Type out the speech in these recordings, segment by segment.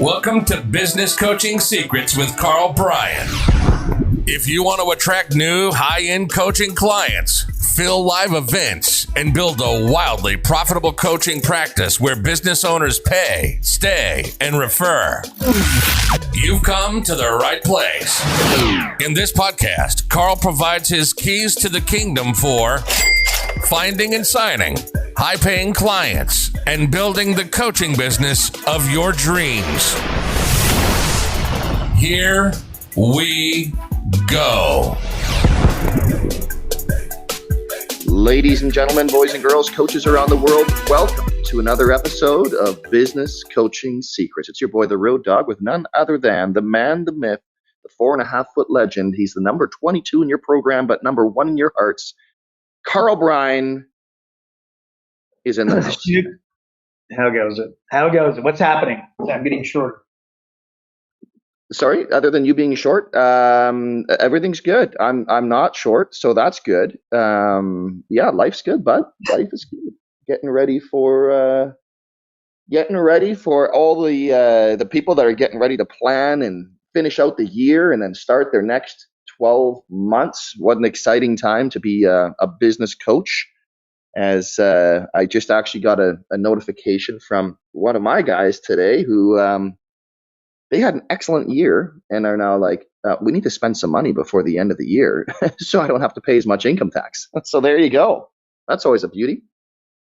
Welcome to Business Coaching Secrets with Karl Bryan. If you want to attract new high-end coaching clients, fill live events, and build a wildly profitable coaching practice where business owners pay, stay, and refer, you've come to the right place. In this podcast, Karl provides his keys to the kingdom for finding and signing high-paying clients and building the coaching business of your dreams. Here we go. Ladies and gentlemen, boys and girls, coaches around the world, welcome to another episode of Business Coaching Secrets. It's your boy, the Road Dog, with none other than the man, the myth, the 4.5-foot legend. He's the number 22 in your program, but number 1 in your hearts. Karl Bryan is in the house. How goes it? How goes it? What's happening? I'm getting short. Sorry, other than you being short, everything's good. I'm not short, so that's good. Yeah, life's good, bud. Life is good. Getting ready for all the people that are getting ready to plan and finish out the year and then start their next 12 months. What an exciting time to be a business coach. As I just actually got a notification from one of my guys today who they had an excellent year and are now like, we need to spend some money before the end of the year so I don't have to pay as much income tax. So there you go. That's always a beauty.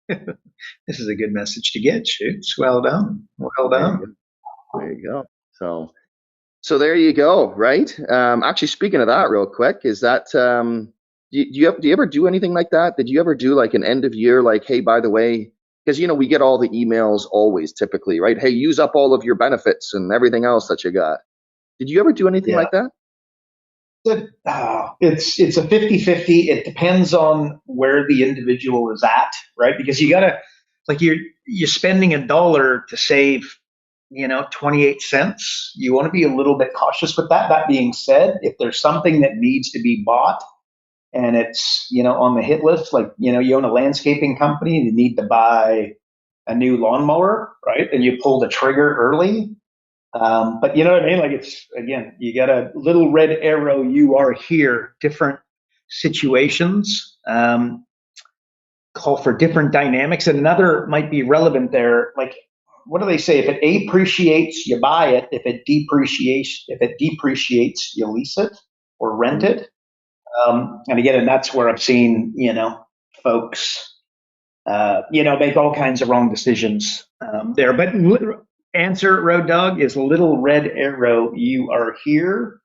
This is a good message to get, Shoots. Well done. Well done. There you go. So there you go, right? Actually, speaking of that real quick, is that do you ever do anything like that? Did you ever do like an end of year, like, hey, by the way, because, you know, we get all the emails always typically, right? Hey, use up all of your benefits and everything else that you got. Did you ever do anything like that? It's a 50-50. It depends on where the individual is at, right? Because you gotta, like, you're spending $1 to save, 28 cents. You want to be a little bit cautious with that. That being said, if there's something that needs to be bought and it's, on the hit list, like, you own a landscaping company and you need to buy a new lawnmower, right? And you pull the trigger early. But you know what I mean? Like, it's, again, you got a little red arrow, you are here, different situations, call for different dynamics. And another might be relevant there. Like, what do they say? If it appreciates, you buy it. If it depreciates, you lease it or rent it. And again, and that's where I've seen, folks, make all kinds of wrong decisions there. But answer, Road Dog, is little red arrow, you are here,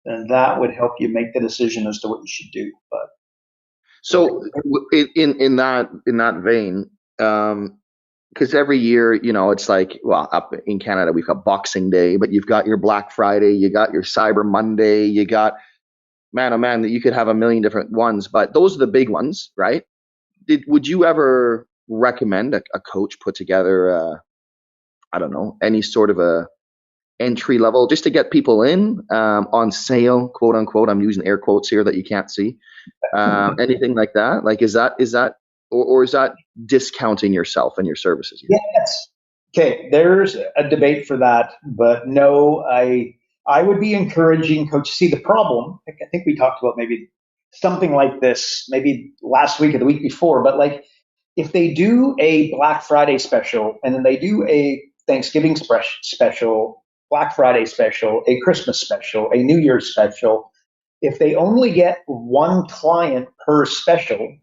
and that would help you make the decision as to what you should do. But so in that vein, because every year, it's like, well, up in Canada we've got Boxing Day, but you've got your Black Friday, you got your Cyber Monday, you got, man, oh man, that you could have a million different ones, but those are the big ones, right? Would you ever recommend a coach put together, I don't know, any sort of a entry level just to get people in on sale, quote unquote? I'm using air quotes here that you can't see. Anything like that? Like, is that, or is that discounting yourself and your services? Yes. Okay. There's a debate for that, but no, I would be encouraging coaches. See, the problem, I think we talked about maybe something like this, maybe last week or the week before, but like, if they do a Black Friday special and then they do a Thanksgiving special, Black Friday special, a Christmas special, a New Year's special, if they only get one client per special,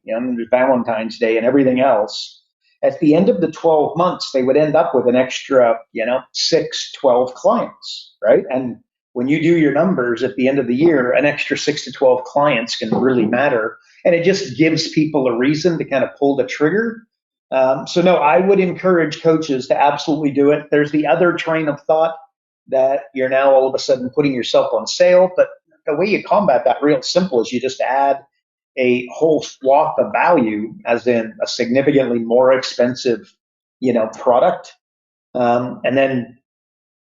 Valentine's Day and everything else, at the end of the 12 months, they would end up with an extra, 12 clients, right? And when you do your numbers at the end of the year, an extra 6 to 12 clients can really matter. And it just gives people a reason to kind of pull the trigger. So no, I would encourage coaches to absolutely do it. There's the other train of thought that you're now all of a sudden putting yourself on sale. But the way you combat that real simple is you just add a whole swath of value, as in a significantly more expensive, product, and then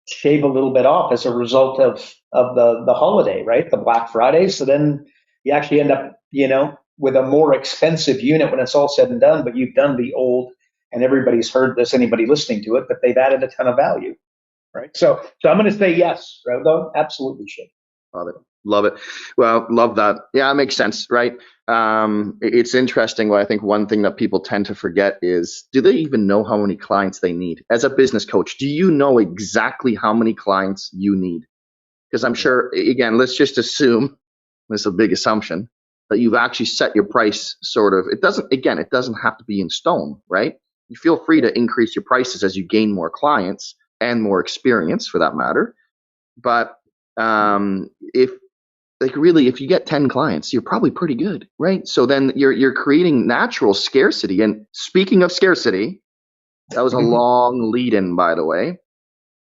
shave a little bit off as a result of the holiday, right? The Black Friday. So then you actually end up, with a more expensive unit when it's all said and done, but you've done the old, and everybody's heard this, anybody listening to it, but they've added a ton of value, right? So I'm going to say yes, Road Dog, absolutely should. Love it. Love it. Well, love that. Yeah, it makes sense, right? It's interesting. I think one thing that people tend to forget is, do they even know how many clients they need? As a business coach, do you know exactly how many clients you need? Because I'm sure, again, let's just assume, this is a big assumption, that you've actually set your price sort of, it doesn't have to be in stone, right? You feel free to increase your prices as you gain more clients and more experience for that matter. But if you get 10 clients, you're probably pretty good, right? So then you're creating natural scarcity. And speaking of scarcity, that was a long lead in, by the way.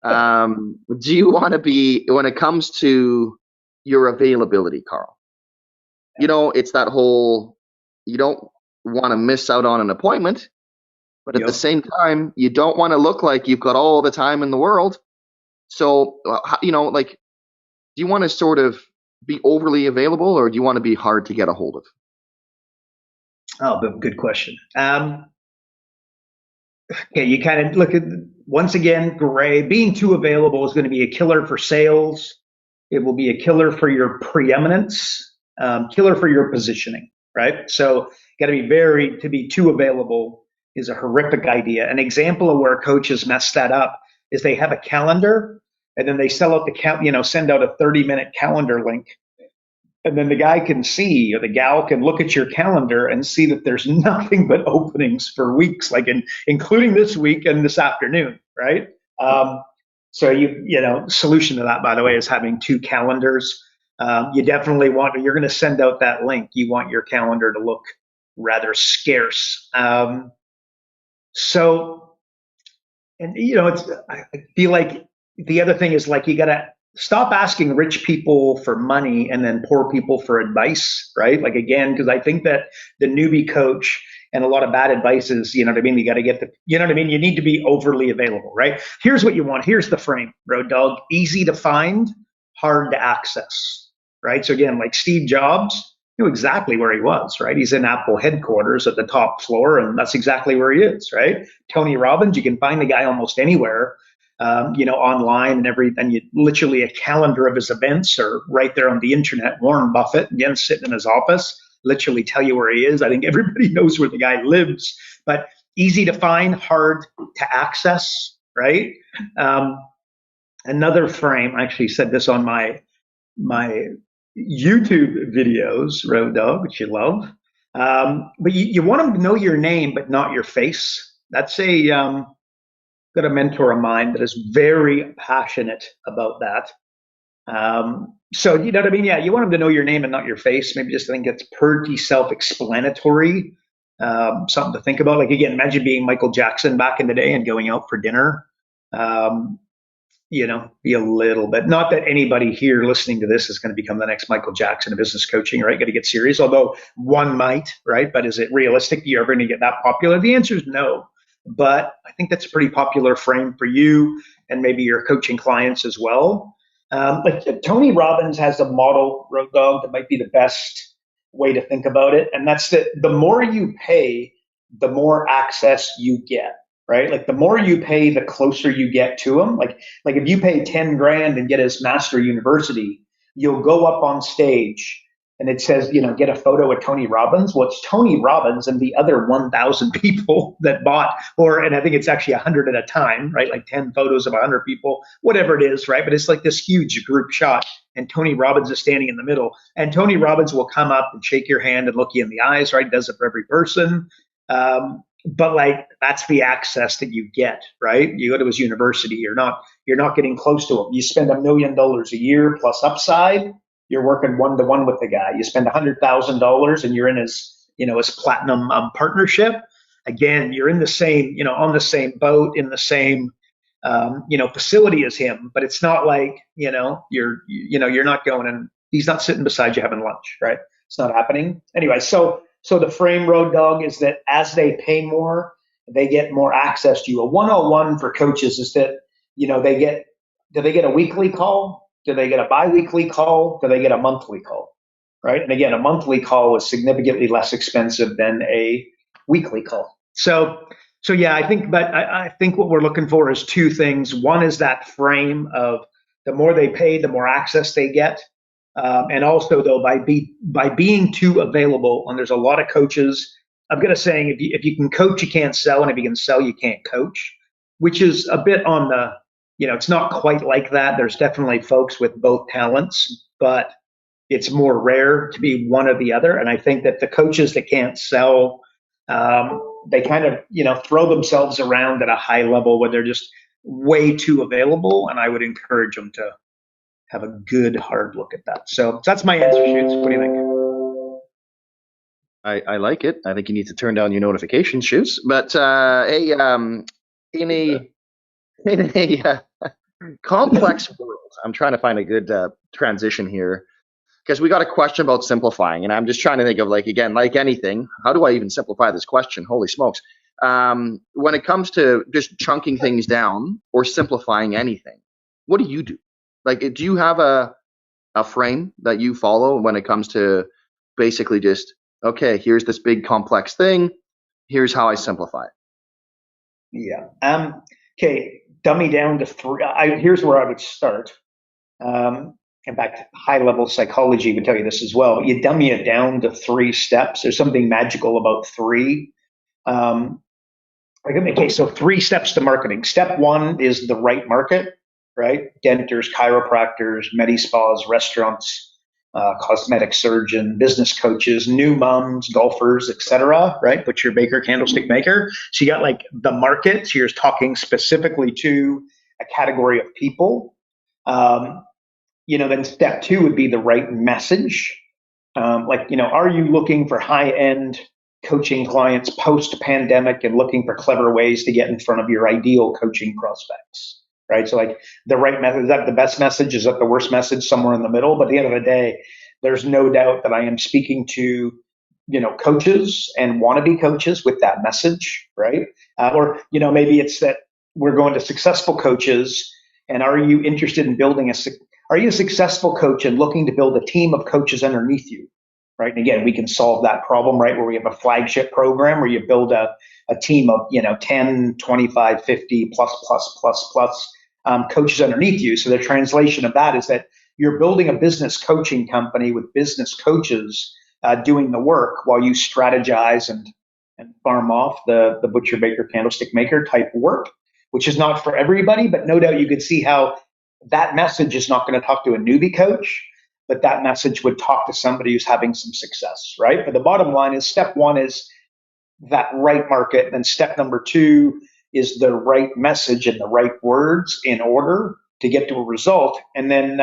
Do you want to be, when it comes to your availability, Karl, it's that whole, you don't want to miss out on an appointment, but at the same time, you don't want to look like you've got all the time in the world. So, do you want to sort of be overly available, or do you want to be hard to get a hold of? Oh, but good question. Okay, you kind of look at, once again, gray. Being too available is going to be a killer for sales. It will be a killer for your preeminence, killer for your positioning, right? So got to be too available is a horrific idea. An example of where coaches mess that up is they have a calendar and then they send out a 30-minute calendar link. And then the guy can see, or the gal can look at your calendar and see that there's nothing but openings for weeks, including this week and this afternoon, right? So solution to that, by the way, is having two calendars. You definitely you're going to send out that link. You want your calendar to look rather scarce. I feel like the other thing is, like, you got to stop asking rich people for money and then poor people for advice, right? Like, again, because I think that the newbie coach and a lot of bad advice is, you know what I mean? You got to get you need to be overly available, right? Here's what you want. Here's the frame, Road Dog. Easy to find, hard to access, right? So again, like Steve Jobs knew exactly where he was, right? He's in Apple headquarters at the top floor, and that's exactly where he is, right? Tony Robbins, you can find the guy almost anywhere. Online and literally a calendar of his events are right there on the internet. Warren Buffett, again, sitting in his office, literally tell you where he is. I think everybody knows where the guy lives, but easy to find, hard to access, right? Another frame, I actually said this on my YouTube videos, Road Dog, which you love. But you want them to know your name, but not your face. That's got a mentor of mine that is very passionate about that. So you know what I mean? Yeah, you want them to know your name and not your face. Maybe just think it's pretty self-explanatory. Something to think about. Like, again, imagine being Michael Jackson back in the day and going out for dinner. Be a little bit. Not that anybody here listening to this is going to become the next Michael Jackson of business coaching, right? Got to get serious. Although one might, right? But is it realistic? You're ever going to get that popular? The answer is no. But I think that's a pretty popular frame for you and maybe your coaching clients as well. Like Tony Robbins has a model, Road Dog, that might be the best way to think about it. And that's that the more you pay, the more access you get, right? Like the more you pay, the closer you get to him. Like if you pay 10 grand and get his master university, you'll go up on stage and it says, get a photo with Tony Robbins. Well, it's Tony Robbins and the other 1,000 people that bought, and I think it's actually 100 at a time, right? Like 10 photos of 100 people, whatever it is, right? But it's like this huge group shot, and Tony Robbins is standing in the middle. And Tony Robbins will come up and shake your hand and look you in the eyes, right? Does it for every person. But like, that's the access that you get, right? You go to his university, you're not getting close to him. You spend $1 million a year plus upside. You're working one-to-one with the guy. You spend $100,000 and you're in his platinum partnership. Again, you're in the same, on the same boat, in the same, facility as him. But it's not like, you're not going and he's not sitting beside you having lunch, right? It's not happening. Anyway, so the frame, Road Dog, is that as they pay more, they get more access to you. A 101 for coaches is that, do they get a weekly call? Do they get a biweekly call? Do they get a monthly call? Right? And again, a monthly call is significantly less expensive than a weekly call. So So yeah, I think what we're looking for is two things. One is that frame of the more they pay, the more access they get, and also though by being too available. And there's a lot of coaches. I've got a saying: if you can coach, you can't sell, and if you can sell, you can't coach, which is a bit on the it's not quite like that. There's definitely folks with both talents, but it's more rare to be one or the other. And I think that the coaches that can't sell, they kind of, throw themselves around at a high level where they're just way too available. And I would encourage them to have a good hard look at that. So that's my answer, Shoots. What do you think? I like it. I think you need to turn down your notifications, Shoes. But hey, in a complex world, I'm trying to find a good transition here because we got a question about simplifying, and I'm just trying to think of again, like anything, how do I even simplify this question? Holy smokes! When it comes to just chunking things down or simplifying anything, what do you do? Do you have a frame that you follow when it comes to basically just okay, here's this big complex thing, here's how I simplify it? Yeah. Okay. Dummy down to three. Here's where I would start. In fact, high level psychology would tell you this as well. You dummy it down to 3 steps. There's something magical about 3. Okay, so 3 steps to marketing. Step 1 is the right market, right? Denters, chiropractors, medi-spas, restaurants, cosmetic surgeon, business coaches, new moms, golfers, etc. Right? Butcher, baker, candlestick maker. So you got the market. So you're talking specifically to a category of people. Then step 2 would be the right message. Are you looking for high-end coaching clients post-pandemic and looking for clever ways to get in front of your ideal coaching prospects? Right. So the right method, is that the best message? Is that the worst message? Somewhere in the middle. But at the end of the day, there's no doubt that I am speaking to, coaches and wannabe coaches with that message. Right. Or maybe it's that we're going to successful coaches. And are you interested in are you a successful coach and looking to build a team of coaches underneath you? Right. And again, we can solve that problem, right? Where we have a flagship program where you build a team of, 10, 25, 50 plus coaches underneath you. So the translation of that is that you're building a business coaching company with business coaches doing the work while you strategize and farm off the butcher, baker, candlestick maker type work, which is not for everybody, but no doubt you could see how that message is not going to talk to a newbie coach, but that message would talk to somebody who's having some success, right? But the bottom line is step 1 is that right market. And step number 2 is the right message and the right words in order to get to a result. And then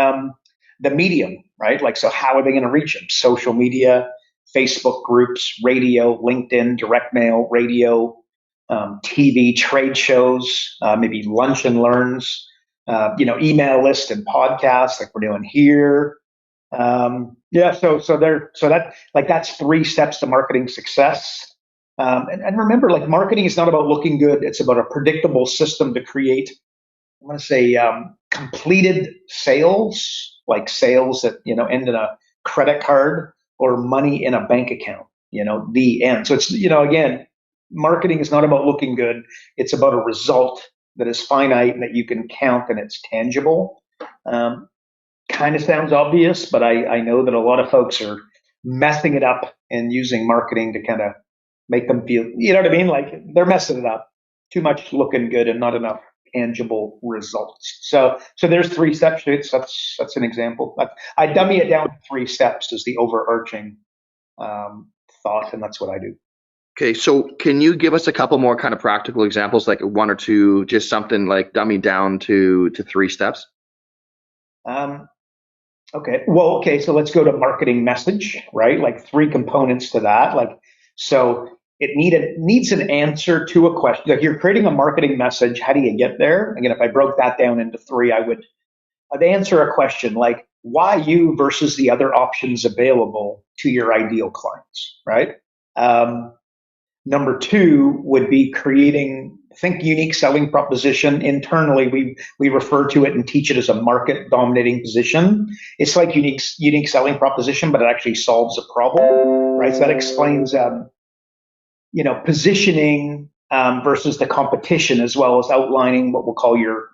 the medium, right? So how are they going to reach them? Social media, Facebook groups, radio, LinkedIn, direct mail, radio, TV, trade shows, maybe lunch and learns, email list and podcasts like we're doing here. That's 3 steps to marketing success. And remember, marketing is not about looking good. It's about a predictable system to create, I want to say, completed sales, like sales that, end in a credit card or money in a bank account, the end. So it's, again, marketing is not about looking good. It's about a result that is finite and that you can count and it's tangible. Kind of sounds obvious, but I know that a lot of folks are messing it up and using marketing to kind of make them feel, you know what I mean? They're messing it up. Too much looking good and not enough tangible results. So there's 3 steps. That's an example. I dummy it down to 3 steps as the overarching thought, and that's what I do. Okay, so can you give us a couple more kind of practical examples, like 1 or 2, just something like dummy down to 3 steps? Okay. Well, so let's go to marketing message, right? 3 components to that. So it needs an answer to a question. You're creating a marketing message. How do you get there? Again, if I broke that down into 3, I'd answer a question like, why you versus the other options available to your ideal clients, right? Number 2 would be think unique selling proposition. Internally, we refer to it and teach it as a market dominating position. It's like unique selling proposition, but it actually solves a problem, right? So that explains, positioning versus the competition, as well as outlining what we'll call your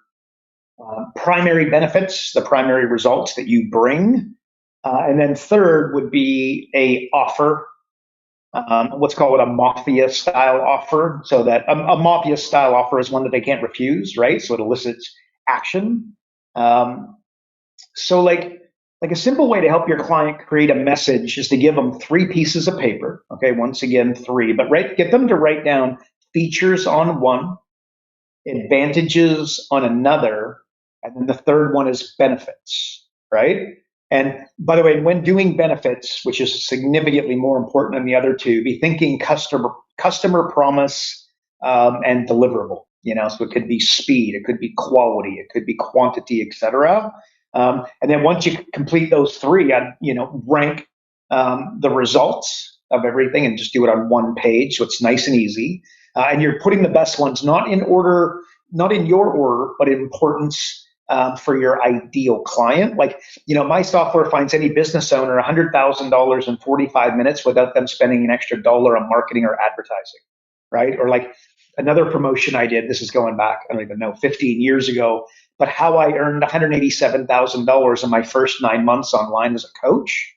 primary benefits, the primary results that you bring. And then third would be a offer. Let's call it a mafia style offer. So that a mafia style offer is one that they can't refuse, right? So it elicits action. So like a simple way to help your client create a message is to give them 3 pieces of paper. Okay, once again, 3, but get them to write down features on one, advantages on another, and then the third one is benefits, right? And by the way, when doing benefits, which is significantly more important than the other two, be thinking customer promise and deliverable. So it could be speed, it could be quality, it could be quantity, etc. And then once you complete those 3, I'd rank the results of everything and just do it on one page, so it's nice and easy. And you're putting the best ones not in order, not in your order, but in importance for your ideal client. Like, my software finds any business owner $100,000 in 45 minutes without them spending an extra dollar on marketing or advertising, right? Or like another promotion I did, this is going back, I don't even know, 15 years ago, but how I earned $187,000 in my first 9 months online as a coach,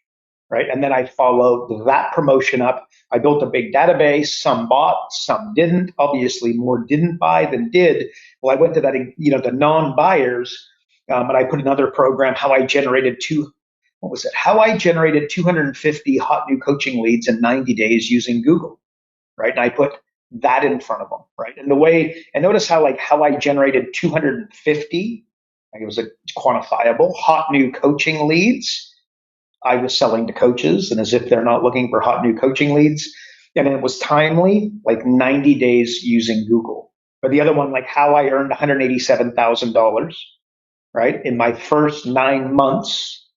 right? And then I followed that promotion up. I built a big database. Some bought, some didn't. Obviously, more didn't buy than did. Well, I went to that, the non-buyers, and I put another program, how I generated 250 hot new coaching leads in 90 days using Google, right? And I put that in front of them, right? And notice how I generated 250, like it was a quantifiable, hot new coaching leads. I was selling to coaches, and as if they're not looking for hot new coaching leads. And it was timely, like 90 days using Google. Or the other one, like how I earned $187,000, right, in my first 9 months.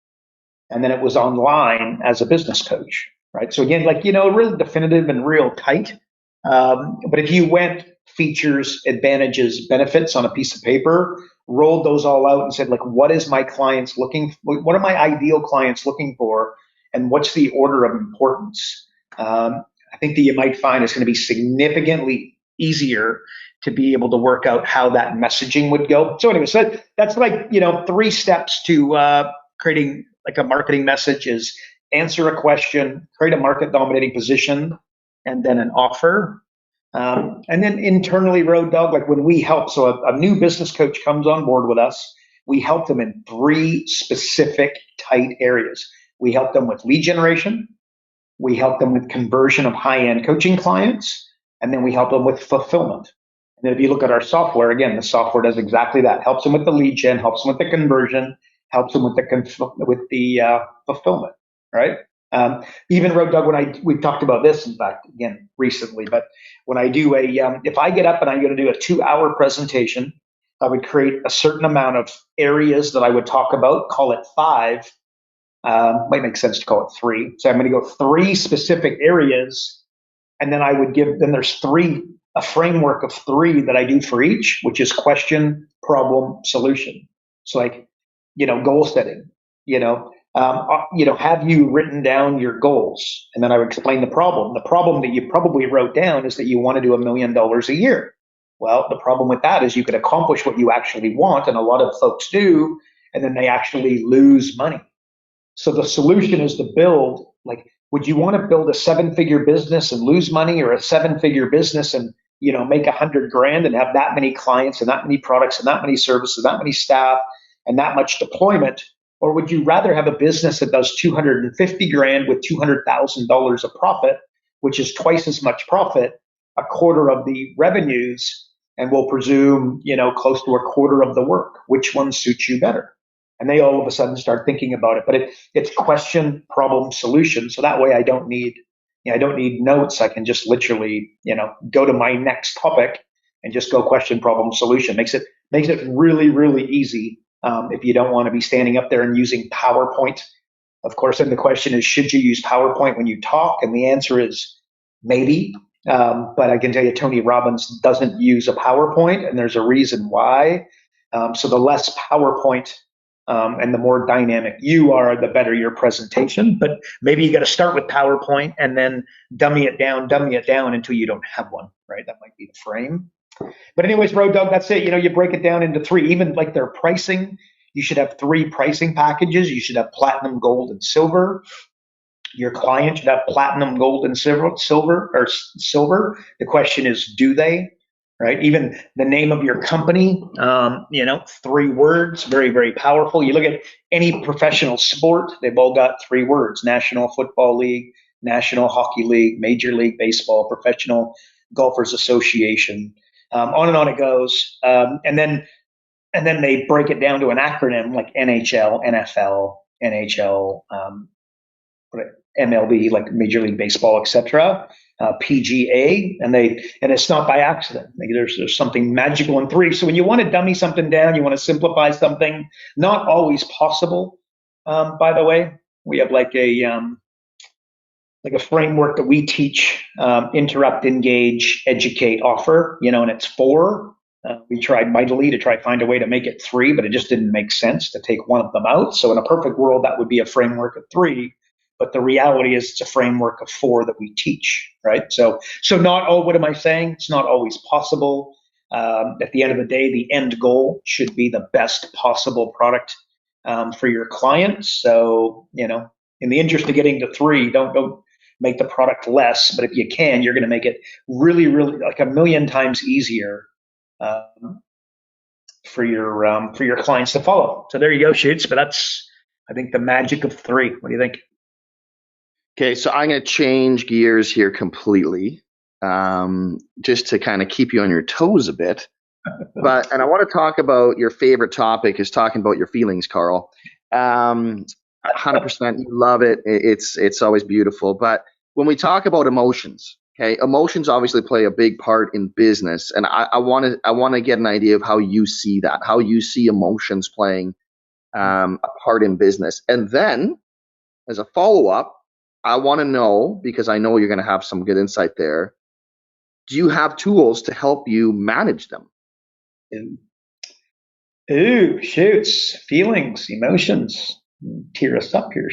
And then it was online as a business coach, right? So again, really definitive and real tight. But if you went features, advantages, benefits on a piece of paper, rolled those all out and said, what is my clients what are my ideal clients looking for? And what's the order of importance? I think that you might find it's going to be significantly easier to be able to work out how that messaging would go. So anyway, so that's 3 steps to creating a marketing message is answer a question, create a market dominating position, and then an offer. And then internally, Road Dog, when we help, so a new business coach comes on board with us, we help them in 3 specific tight areas. We help them with lead generation, we help them with conversion of high-end coaching clients, and then we help them with fulfillment. And then if you look at our software, again, the software does exactly that. Helps them with the lead gen, helps them with the conversion, helps them with the fulfillment, right? Even Road Dog, we've talked about this, in fact, again, recently, but when I do if I get up and I'm going to do a 2-hour presentation, I would create a certain amount of areas that I would talk about, call it 5, might make sense to call it 3. So I'm going to go 3 specific areas, and then I would there's a framework of 3 that I do for each, which is question, problem, solution. So goal setting, have you written down your goals? And then I would explain the problem. The problem that you probably wrote down is that you want to do $1 million a year. Well, the problem with that is you could accomplish what you actually want, and a lot of folks do, and then they actually lose money. So the solution is to build, would you want to build a 7-figure business and lose money, or a 7-figure business and make $100,000 and have that many clients and that many products and that many services, that many staff and that much deployment? Or would you rather have a business that does $250,000 with $200,000 of profit, which is twice as much profit, a quarter of the revenues, and we'll presume, close to a quarter of the work? Which one suits you better? And they all of a sudden start thinking about it. But it's question, problem, solution. So that way I don't need notes. I can just literally, go to my next topic and just go question, problem, solution. Makes it really, really easy. If you don't want to be standing up there and using PowerPoint. Of course, then the question is, should you use PowerPoint when you talk? And the answer is maybe. But I can tell you, Tony Robbins doesn't use a PowerPoint, and there's a reason why. So the less PowerPoint And the more dynamic you are, the better your presentation. But maybe you got to start with PowerPoint and then dummy it down until you don't have one, right? That might be the frame. But anyways, Road Dog, that's it. You break it down into 3. Even like their pricing, you should have 3 pricing packages. You should have platinum, gold, and silver. Your client should have platinum, gold, and silver. The question is, do they? Right? Even the name of your company, 3 words, very, very powerful. You look at any professional sport, they've all got 3 words: National Football League, National Hockey League, Major League Baseball, Professional Golfers Association. On and on it goes. And then they break it down to an acronym like NHL, NFL, NHL, MLB, like Major League Baseball, etc. PGA, and it's not by accident. Like there's something magical in 3. So when you want to dummy something down, you want to simplify something. Not always possible. By the way, we have like a framework that we teach: interrupt, engage, educate, offer. And it's 4. We tried mightily to try to find a way to make it 3, but it just didn't make sense to take one of them out. So in a perfect world, that would be a framework of 3. But the reality is it's a framework of 4 that we teach, right? So not all, what am I saying? It's not always possible. At the end of the day, the end goal should be the best possible product for your clients. So, in the interest of getting to 3, don't make the product less, but if you can, you're going to make it really, really like a million times easier for your clients to follow. So there you go, Shoots. But that's, I think, the magic of 3. What do you think? Okay, so I'm going to change gears here completely, just to kind of keep you on your toes a bit. And I want to talk about your favorite topic is talking about your feelings, Karl. 100%, you love it. It's always beautiful. But when we talk about emotions, okay, emotions obviously play a big part in business, and I want to get an idea of how you see that, how you see emotions playing a part in business, and then as a follow-up, I want to know, because I know you're going to have some good insight there, do you have tools to help you manage them? Ooh, Shoots, feelings, emotions. Tear us up here.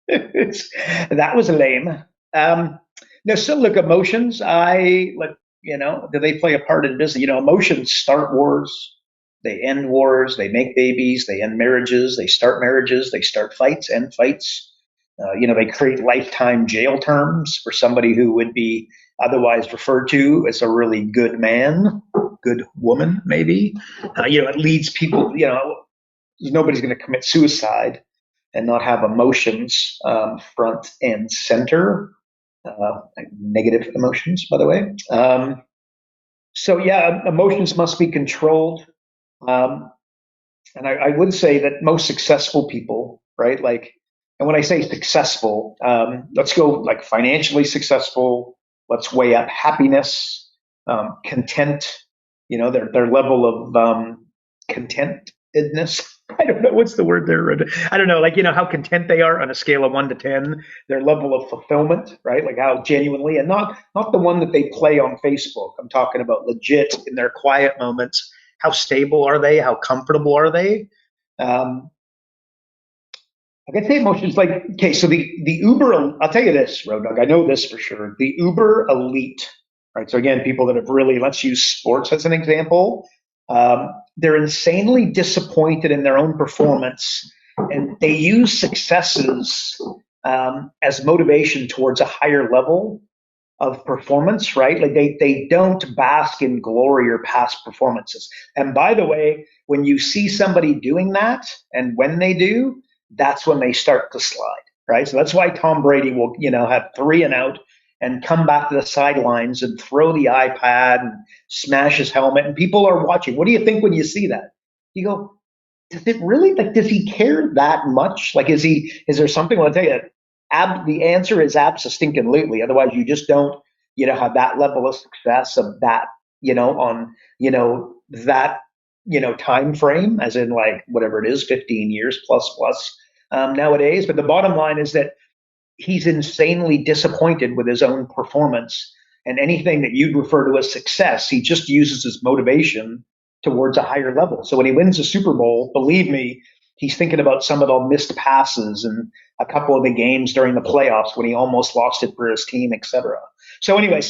That was lame. No, so look, emotions, do they play a part in business? Emotions start wars, they end wars, they make babies, they end marriages, they start fights, end fights. They create lifetime jail terms for somebody who would be otherwise referred to as a really good man, good woman, maybe. It leads people, nobody's going to commit suicide and not have emotions front and center, negative emotions, by the way. Emotions must be controlled. And I would say that most successful people, right, and when I say successful, let's go like financially successful. Let's weigh up happiness, content, their level of contentedness. I don't know what's the word there. I don't know, how content they are on a scale of 1 to 10. Their level of fulfillment, right? Like how genuinely, and not the one that they play on Facebook. I'm talking about legit in their quiet moments. How stable are they? How comfortable are they? I can say emotions so the uber, I'll tell you this, Road Dog, I know this for sure. The uber elite, right? So again, people that have really, let's use sports as an example. They're insanely disappointed in their own performance, and they use successes as motivation towards a higher level of performance, right? Like they don't bask in glory or past performances. And by the way, when you see somebody doing that, and when they do, that's when they start to slide, right? So that's why Tom Brady will, have 3 and out and come back to the sidelines and throw the iPad and smash his helmet, and people are watching. What do you think when you see that? You go, does it really, does he care that much? Is there something? Well, I'll tell you, the answer is abso-stinking-lutely. Otherwise, you just don't, have that level of success of that, on, that, time frame, as in whatever it is, 15 years plus nowadays. But the bottom line is that he's insanely disappointed with his own performance, and anything that you'd refer to as success, he just uses as motivation towards a higher level. So when he wins a Super Bowl, believe me, he's thinking about some of the missed passes and a couple of the games during the playoffs when he almost lost it for his team, etc. So anyway,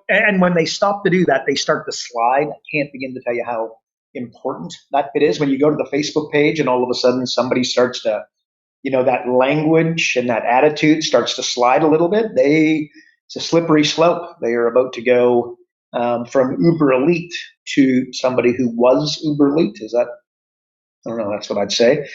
and when they stop to do that, they start to slide. I can't begin to tell you how important that it is when you go to the Facebook page and all of a sudden somebody starts to, that language and that attitude starts to slide a little bit. It's a slippery slope. They are about to go from uber elite to somebody who was uber elite. Is that? I don't know. That's what I'd say.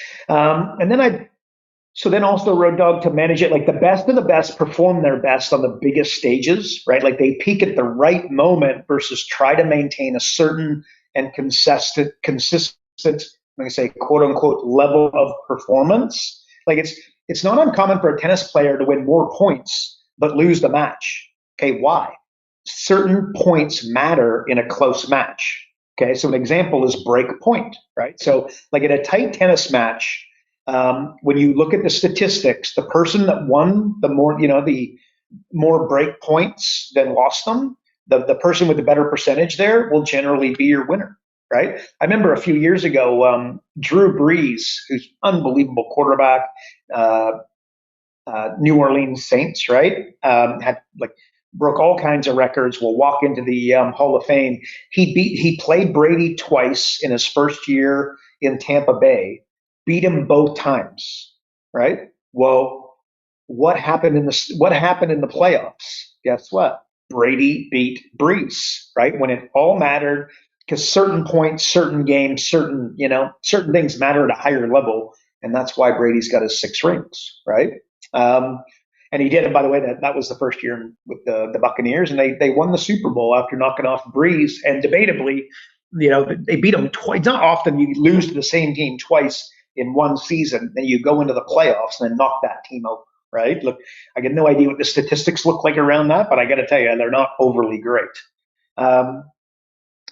So then also Road Dog, to manage it, like the best of the best perform their best on the biggest stages, right? Like they peak at the right moment versus try to maintain a certain and consistent, I'm going to say quote unquote level of performance. Like it's not uncommon for a tennis player to win more points but lose the match. Okay, why? Certain points matter in a close match. Okay, so an example is break point, right? So like in a tight tennis match, when you look at the statistics, the person that won the more break points than lost them, the person with the better percentage there will generally be your winner, right? I remember a few years ago, Drew Brees, who's unbelievable quarterback, New Orleans Saints, right? Had broke all kinds of records. Will walk into the Hall of Fame. He played Brady twice in his first year in Tampa Bay. Beat him both times, right? Well, what happened in the playoffs? Guess what? Brady beat Brees, right? When it all mattered, because certain points, certain games, certain things matter at a higher level, and that's why Brady's got his 6 rings, right? And he did. And by the way, that was the first year with the Buccaneers, and they won the Super Bowl after knocking off Brees, and debatably, they beat him twice. Not often you lose to the same team twice in one season, then you go into the playoffs and then knock that team out, right? Look, I get no idea what the statistics look like around that, but I got to tell you, they're not overly great. And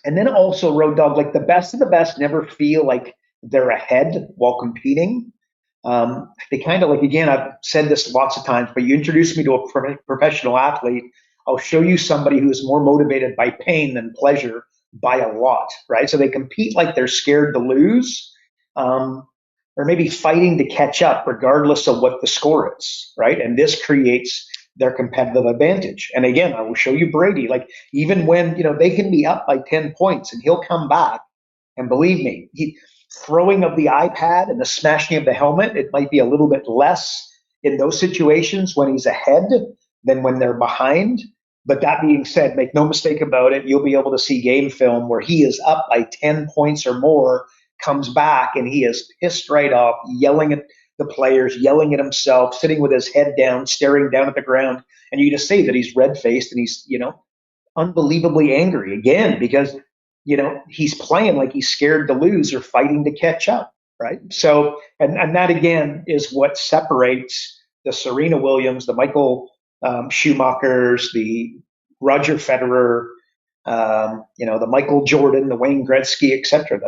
then also, Road Dog, like the best of the best never feel like they're ahead while competing. They kind of again, I've said this lots of times, but you introduce me to a professional athlete, I'll show you somebody who is more motivated by pain than pleasure by a lot, right? So they compete like they're scared to lose. Or maybe fighting to catch up regardless of what the score is, right? And this creates their competitive advantage. And again, I will show you Brady, like even when, they can be up by 10 points and he'll come back. And believe me, throwing of the iPad and the smashing of the helmet, it might be a little bit less in those situations when he's ahead than when they're behind. But that being said, make no mistake about it, you'll be able to see game film where he is up by 10 points or more, comes back, and he is pissed right off, yelling at the players, yelling at himself, sitting with his head down, staring down at the ground. And you just see that he's red-faced and he's, unbelievably angry again because, he's playing like he's scared to lose or fighting to catch up, right? So, and that again is what separates the Serena Williams, the Michael Schumachers, the Roger Federer, the Michael Jordan, the Wayne Gretzky, etc.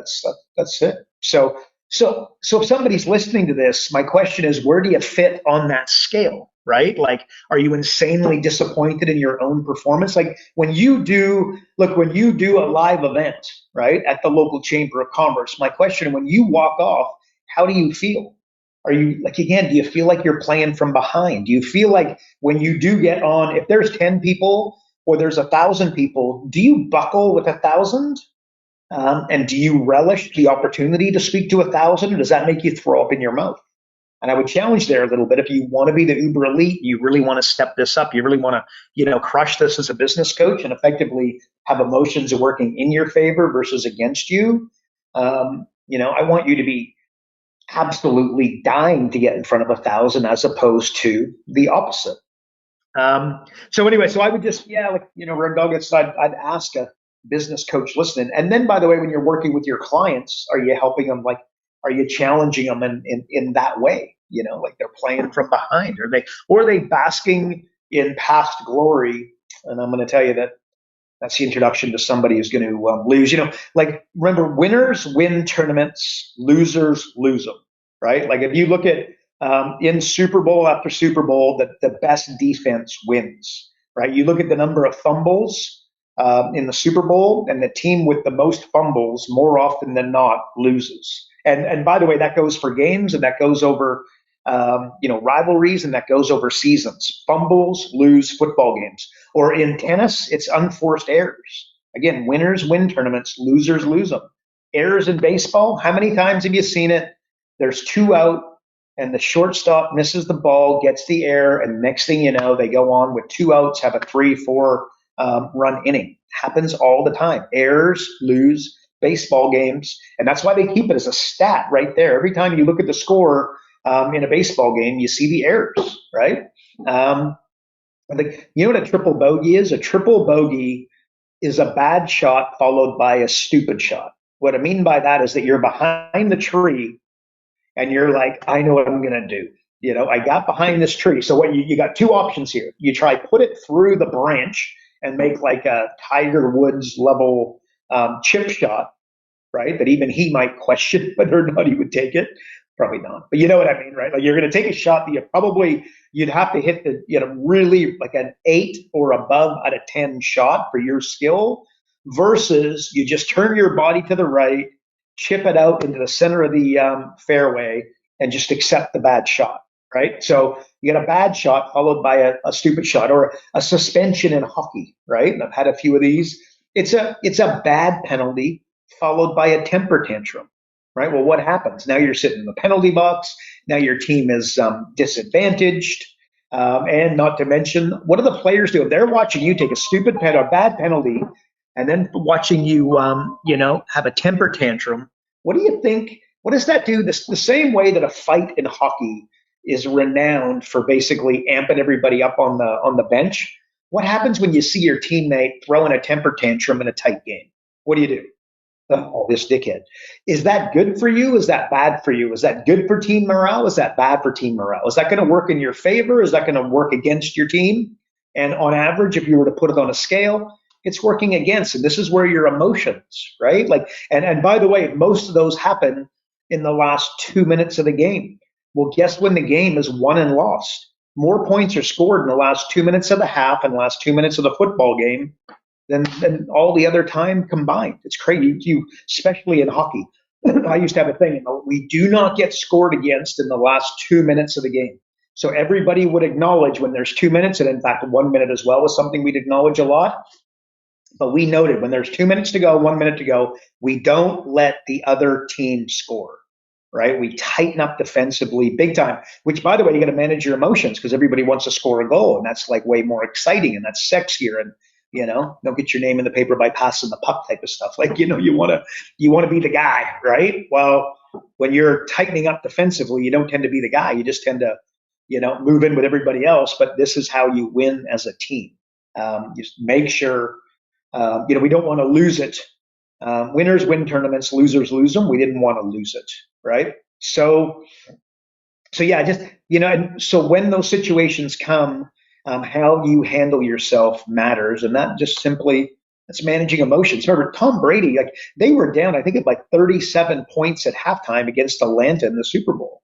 That's it. So if somebody's listening to this, my question is, where do you fit on that scale, right? Like, are you insanely disappointed in your own performance? Like when you do a live event, right, at the local Chamber of Commerce, my question, when you walk off, how do you feel? Are you do you feel like you're playing from behind? Do you feel like when you do get on, if there's 10 people or there's 1,000 people, do you buckle with 1,000? And do you relish the opportunity to speak to 1,000, or does that make you throw up in your mouth? And I would challenge there a little bit. If you want to be the uber elite, you really want to step this up. You really want to, crush this as a business coach and effectively have emotions working in your favor versus against you. I want you to be absolutely dying to get in front of 1,000 as opposed to the opposite. So I would just, Red Nuggets, I'd ask a business coach listening. And then, by the way, when you're working with your clients, are you helping them? Like, are you challenging them in that way? Like they're playing from behind, or are they basking in past glory? And I'm going to tell you that's the introduction to somebody who's going to lose. Remember, winners win tournaments, losers lose them, right? Like if you look at in Super Bowl after Super Bowl, the best defense wins, right? You look at the number of fumbles in the Super Bowl, and the team with the most fumbles more often than not loses. And by the way, that goes for games, and that goes over rivalries, and that goes over seasons. Fumbles lose football games. Or in tennis, it's unforced errors. Again, winners win tournaments, losers lose them. Errors in baseball, how many times have you seen it? There's 2 out, and the shortstop misses the ball, gets the error, and next thing you know, they go on with 2 outs, have a 3-4 run inning. Happens all the time. Errors lose baseball games, and that's why they keep it as a stat right there. Every time you look at the score in a baseball game, you see the errors, right? You know what a triple bogey is? A triple bogey is a bad shot followed by a stupid shot. What I mean by that is that you're behind the tree and you're like, I know what I'm going to do. I got behind this tree. So what you got 2 options here. You try put it through the branch and make like a Tiger Woods level chip shot, right? That even he might question whether or not he would take it. Probably not, but you know what I mean, right? Like you're going to take a shot that you'd have to hit the, really like an 8 or above out of 10 shot for your skill, versus you just turn your body to the right, chip it out into the center of the fairway, and just accept the bad shot, right? So you get a bad shot followed by a stupid shot, or a suspension in hockey, right? And I've had a few of these. It's a bad penalty followed by a temper tantrum. Right. Well, what happens? Now you're sitting in the penalty box. Now your team is disadvantaged. And not to mention, what do the players do? If they're watching you take a bad penalty, and then watching you, have a temper tantrum, what do you think? What does that do? The same way that a fight in hockey is renowned for basically amping everybody up on the bench. What happens when you see your teammate throwing a temper tantrum in a tight game? What do? Oh, this dickhead. Is that good for you? Is that bad for you? Is that good for team morale? Is that bad for team morale? Is that going to work in your favor? Is that going to work against your team? And on average, if you were to put it on a scale, it's working against. And this is where your emotions, right? Like, and by the way, most of those happen in the last 2 minutes of the game. Well, guess when the game is won and lost? More points are scored in the last 2 minutes of the half and the last 2 minutes of the football game than all the other time combined. It's crazy, especially in hockey. I used to have a thing, we do not get scored against in the last 2 minutes of the game. So everybody would acknowledge when there's 2 minutes, and in fact, 1 minute as well was something we'd acknowledge a lot. But we noted when there's 2 minutes to go, 1 minute to go, we don't let the other team score, right? We tighten up defensively big time, which, by the way, you got to manage your emotions because everybody wants to score a goal, and that's like way more exciting, and that's sexier, and don't get your name in the paper by passing the puck type of stuff. Like, you want to be the guy, right? Well, when you're tightening up defensively, you don't tend to be the guy. You just tend to, move in with everybody else. But this is how you win as a team. Just make sure, we don't want to lose it. Winners win tournaments, losers lose them. We didn't want to lose it, right? So yeah, just, and so when those situations come, how you handle yourself matters, and that just simply that's managing emotions. Remember, Tom Brady, like they were down, I think, at like 37 points at halftime against Atlanta in the Super Bowl.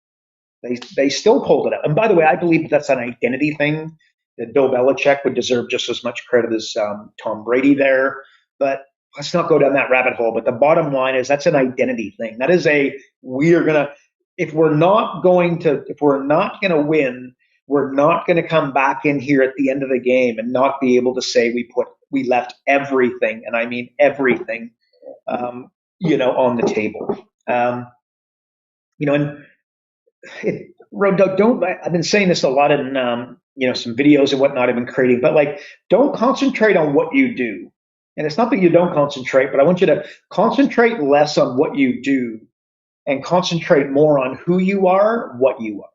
They still pulled it out. And by the way, I believe that's an identity thing. That Bill Belichick would deserve just as much credit as Tom Brady there. But let's not go down that rabbit hole. But the bottom line is that's an identity thing. That is if we're not going to win, we're not going to come back in here at the end of the game and not be able to say we left everything, and I mean everything, on the table. And Doug, I've been saying this a lot in some videos and whatnot I've been creating, but like don't concentrate on what you do. And it's not that you don't concentrate, but I want you to concentrate less on what you do and concentrate more on who you are, what you are.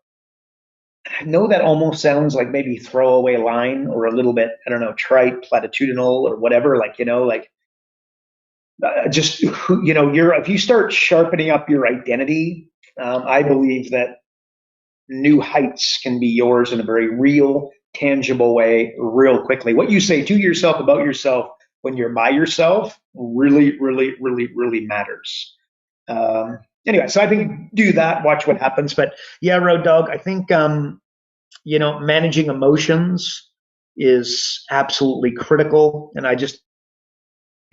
I know that almost sounds like maybe throwaway line or a little bit, I don't know, trite, platitudinal or whatever. If you start sharpening up your identity, I believe that new heights can be yours in a very real, tangible way, real quickly. What you say to yourself about yourself when you're by yourself really, really, really, really matters. Anyway, so I think do that, watch what happens. But yeah, Road Dog, I think, managing emotions is absolutely critical. And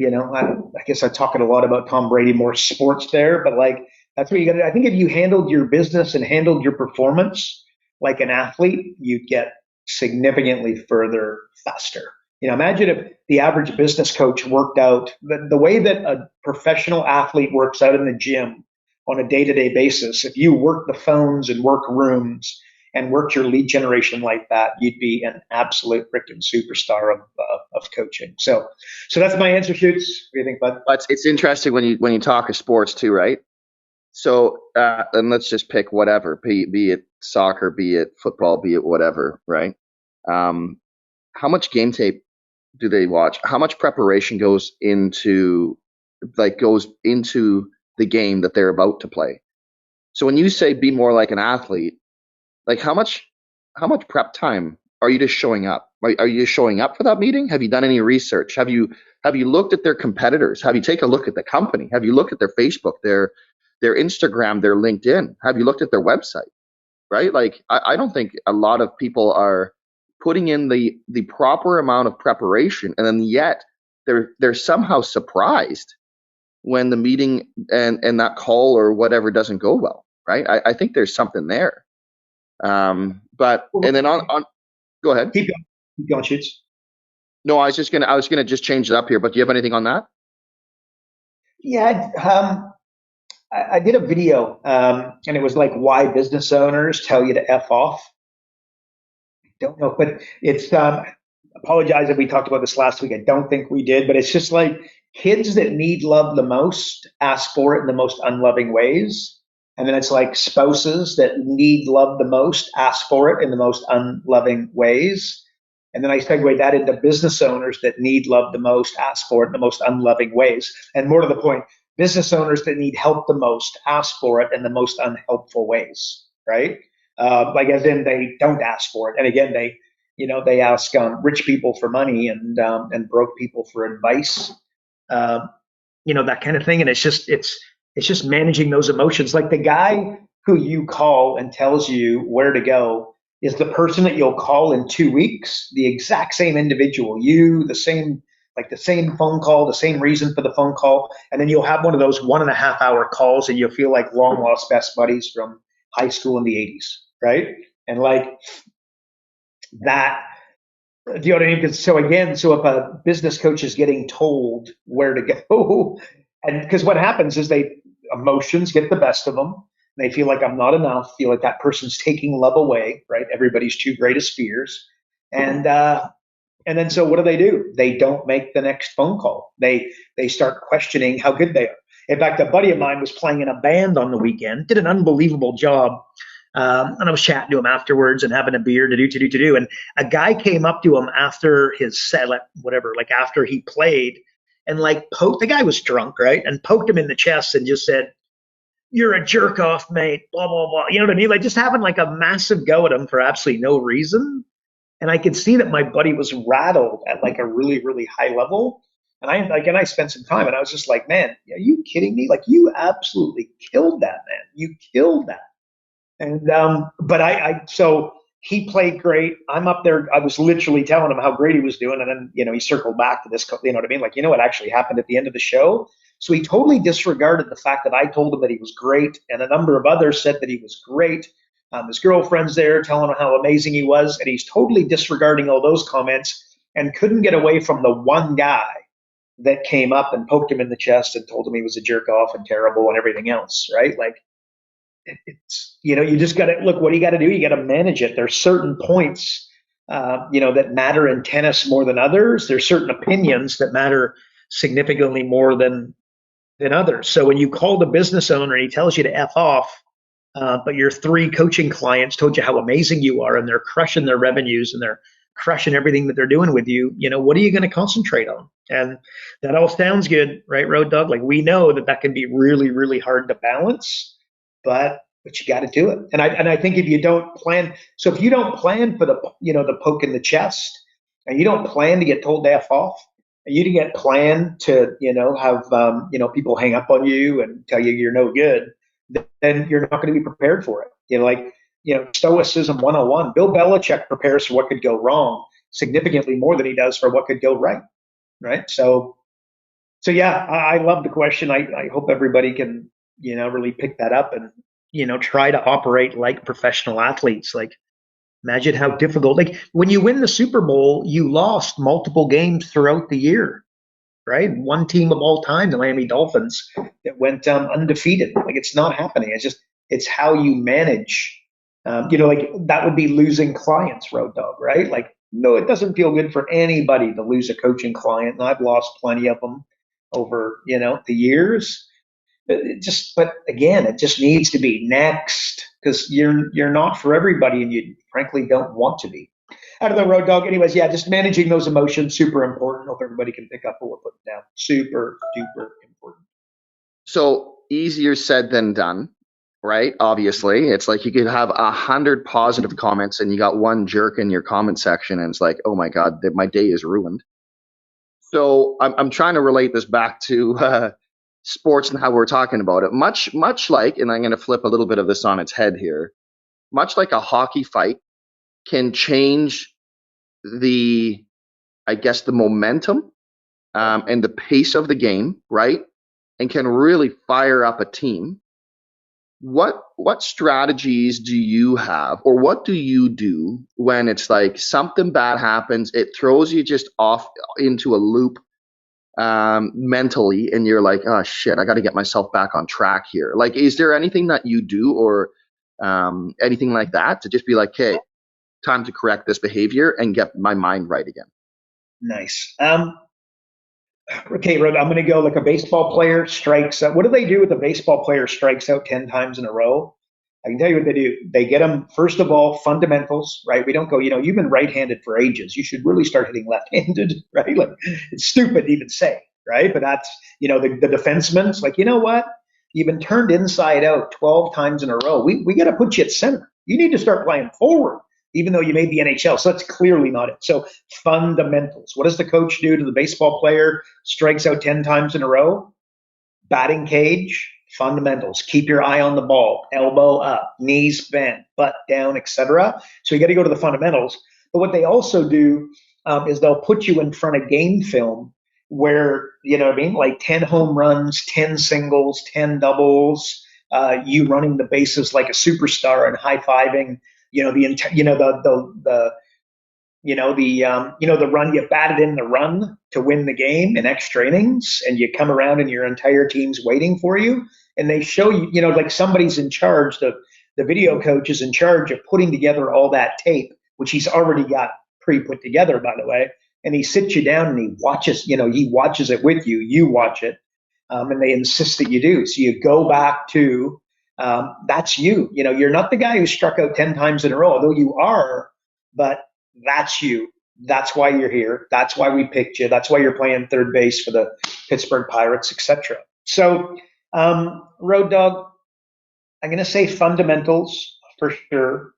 I guess I'm talking a lot about Tom Brady, more sports there, but like that's what you got to. I think if you handled your business and handled your performance like an athlete, you'd get significantly further faster. Imagine if the average business coach worked out the way that a professional athlete works out in the gym on a day-to-day basis. If you work the phones and work rooms and worked your lead generation like that, you'd be an absolute freaking superstar of coaching. So that's my answer, Shoots. What do you think, bud? But it's interesting when you talk of sports too, right? So, and let's just pick whatever, be it soccer, be it football, be it whatever, right? How much game tape do they watch? How much preparation goes into the game that they're about to play? So when you say be more like an athlete, like how much prep time are you just showing up? Are you just showing up for that meeting? Have you done any research? Have you looked at their competitors? Have you taken a look at the company? Have you looked at their Facebook, their Instagram, their LinkedIn? Have you looked at their website? Right? Like I don't think a lot of people are putting in the proper amount of preparation, and then yet they're somehow surprised when the meeting and that call or whatever doesn't go well. Right? I think there's something there. But and then on go ahead. Keep going, Shoots. No, I was gonna just change it up here. But do you have anything on that? Yeah, I did a video, and it was like why business owners tell you to F off. Don't know, but it's apologize if we talked about this last week. I don't think we did, but it's just like kids that need love the most ask for it in the most unloving ways. And then it's like spouses that need love the most ask for it in the most unloving ways. And then I segue that into business owners that need love the most ask for it in the most unloving ways. And more to the point, business owners that need help the most ask for it in the most unhelpful ways, right? Like as in they don't ask for it. And again, they ask rich people for money and broke people for advice, that kind of thing. And it's just managing those emotions. Like the guy who you call and tells you where to go is the person that you'll call in 2 weeks, the exact same individual, the same phone call, the same reason for the phone call. And then you'll have one of those 1.5 hour calls and you'll feel like long lost best buddies from high school in the 80s. Right. And like that, do you know what I mean? So if a business coach is getting told where to go, and because what happens is emotions get the best of them. They feel like I'm not enough, feel like that person's taking love away, right? Everybody's two greatest fears. And then so what do? They don't make the next phone call. They start questioning how good they are. In fact, a buddy of mine was playing in a band on the weekend, did an unbelievable job. And I was chatting to him afterwards and having a beer to do. And a guy came up to him after his set, after he played, and poked, the guy was drunk, right? And poked him in the chest and just said, "You're a jerk off, mate, blah, blah, blah." You know what I mean? Like just having like a massive go at him for absolutely no reason. And I could see that my buddy was rattled at like a really, really high level. And I spent some time and I was just like, man, are you kidding me? Like you absolutely killed that, man. You killed that. And so he played great. I'm up there. I was literally telling him how great he was doing. And then, he circled back to this, you know what I mean? Like, what actually happened at the end of the show? So he totally disregarded the fact that I told him that he was great. And a number of others said that he was great. His girlfriend's there telling him how amazing he was. And he's totally disregarding all those comments and couldn't get away from the one guy that came up and poked him in the chest and told him he was a jerk off and terrible and everything else, right? Like, it's you just got to look. What do you got to do? You got to manage it. There's certain points that matter in tennis more than others. There's certain opinions that matter significantly more than others. So when you call the business owner and he tells you to F off, but your 3 coaching clients told you how amazing you are and they're crushing their revenues and they're crushing everything that they're doing with you, what are you going to concentrate on? And that all sounds good, right, Road Dog? Like we know that can be really, really hard to balance. But you got to do it. And I think if you don't plan, so if you don't plan for the poke in the chest, and you don't plan to get told to F off, and you didn't get planned to, have, people hang up on you and tell you you're no good, then you're not going to be prepared for it. Stoicism 101, Bill Belichick prepares for what could go wrong significantly more than he does for what could go right. Right. So So yeah, I love the question. I hope everybody can, really pick that up and, try to operate like professional athletes. Like, imagine how difficult, like when you win the Super Bowl, you lost multiple games throughout the year, right? One team of all time, the Miami Dolphins, that went undefeated. Like, it's not happening. It's how you manage. Like that would be losing clients, Road Dog, right? Like, no, it doesn't feel good for anybody to lose a coaching client. And I've lost plenty of them over, the years. But again, it just needs to be next, because you're not for everybody, and you frankly don't want to be. Out of the Road Dog. Anyways, yeah, just managing those emotions, super important. Hope everybody can pick up what we're putting down. Super duper important. So easier said than done, right? Obviously, it's like you could have 100 positive comments and you got one jerk in your comment section, and it's like, oh my god, my day is ruined. So I'm trying to relate this back to sports and how we're talking about it. Much like, and I'm going to flip a little bit of this on its head here. Much like a hockey fight can change the, I guess, the momentum and the pace of the game, right? And can really fire up a team. What strategies do you have, or what do you do when it's like something bad happens, it throws you just off into a loop mentally, and you're like, oh shit, I got to get myself back on track here. Like, is there anything that you do, or anything like that, to just be like, hey, time to correct this behavior and get my mind right again? Nice. Okay, Rod, I'm going to go like a baseball player strikes out. What do they do with a baseball player strikes out 10 times in a row? I can tell you what they do. They get them, first of all, fundamentals, right? We don't go, you've been right-handed for ages. You should really start hitting left-handed, right? Like, it's stupid to even say, right? But that's, the defenseman's like, you know what? You've been turned inside out 12 times in a row. We got to put you at center. You need to start playing forward, even though you made the NHL. So that's clearly not it. So fundamentals. What does the coach do to the baseball player? Strikes out 10 times in a row. Batting cage, fundamentals. Keep your eye on the ball, elbow up, knees bent, butt down, etc. So you got to go to the fundamentals. But what they also do is they'll put you in front of game film where, you know what I mean, like 10 home runs, 10 singles, 10 doubles, you running the bases like a superstar and high fiving, the run, you batted in the run to win the game in extra innings, and you come around and your entire team's waiting for you. And they show you, like somebody's in charge, the video coach is in charge of putting together all that tape, which he's already got pre-put together, by the way. And he sits you down and he watches it with you, you watch it. And they insist that you do. So you go back to, that's you. You're not the guy who struck out 10 times in a row, although you are, but that's you. That's why you're here. That's why we picked you. That's why you're playing third base for the Pittsburgh Pirates, etc. So, Road Dog, I'm going to say fundamentals for sure.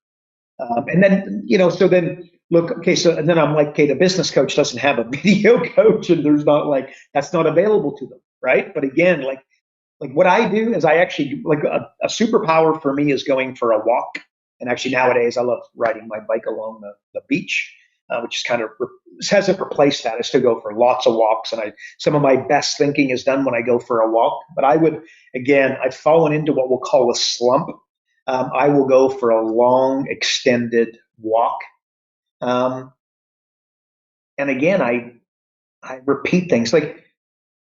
And then, so then look, okay, so, and then I'm like, okay, the business coach doesn't have a video coach, and there's not like, that's not available to them, right? But again, like what I do is I actually, like a superpower for me is going for a walk. And actually nowadays I love riding my bike along the beach, which is kind of hasn't replaced that. I still go for lots of walks, and some of my best thinking is done when I go for a walk. But I've fallen into what we'll call a slump. I will go for a long, extended walk. And again, I repeat things like,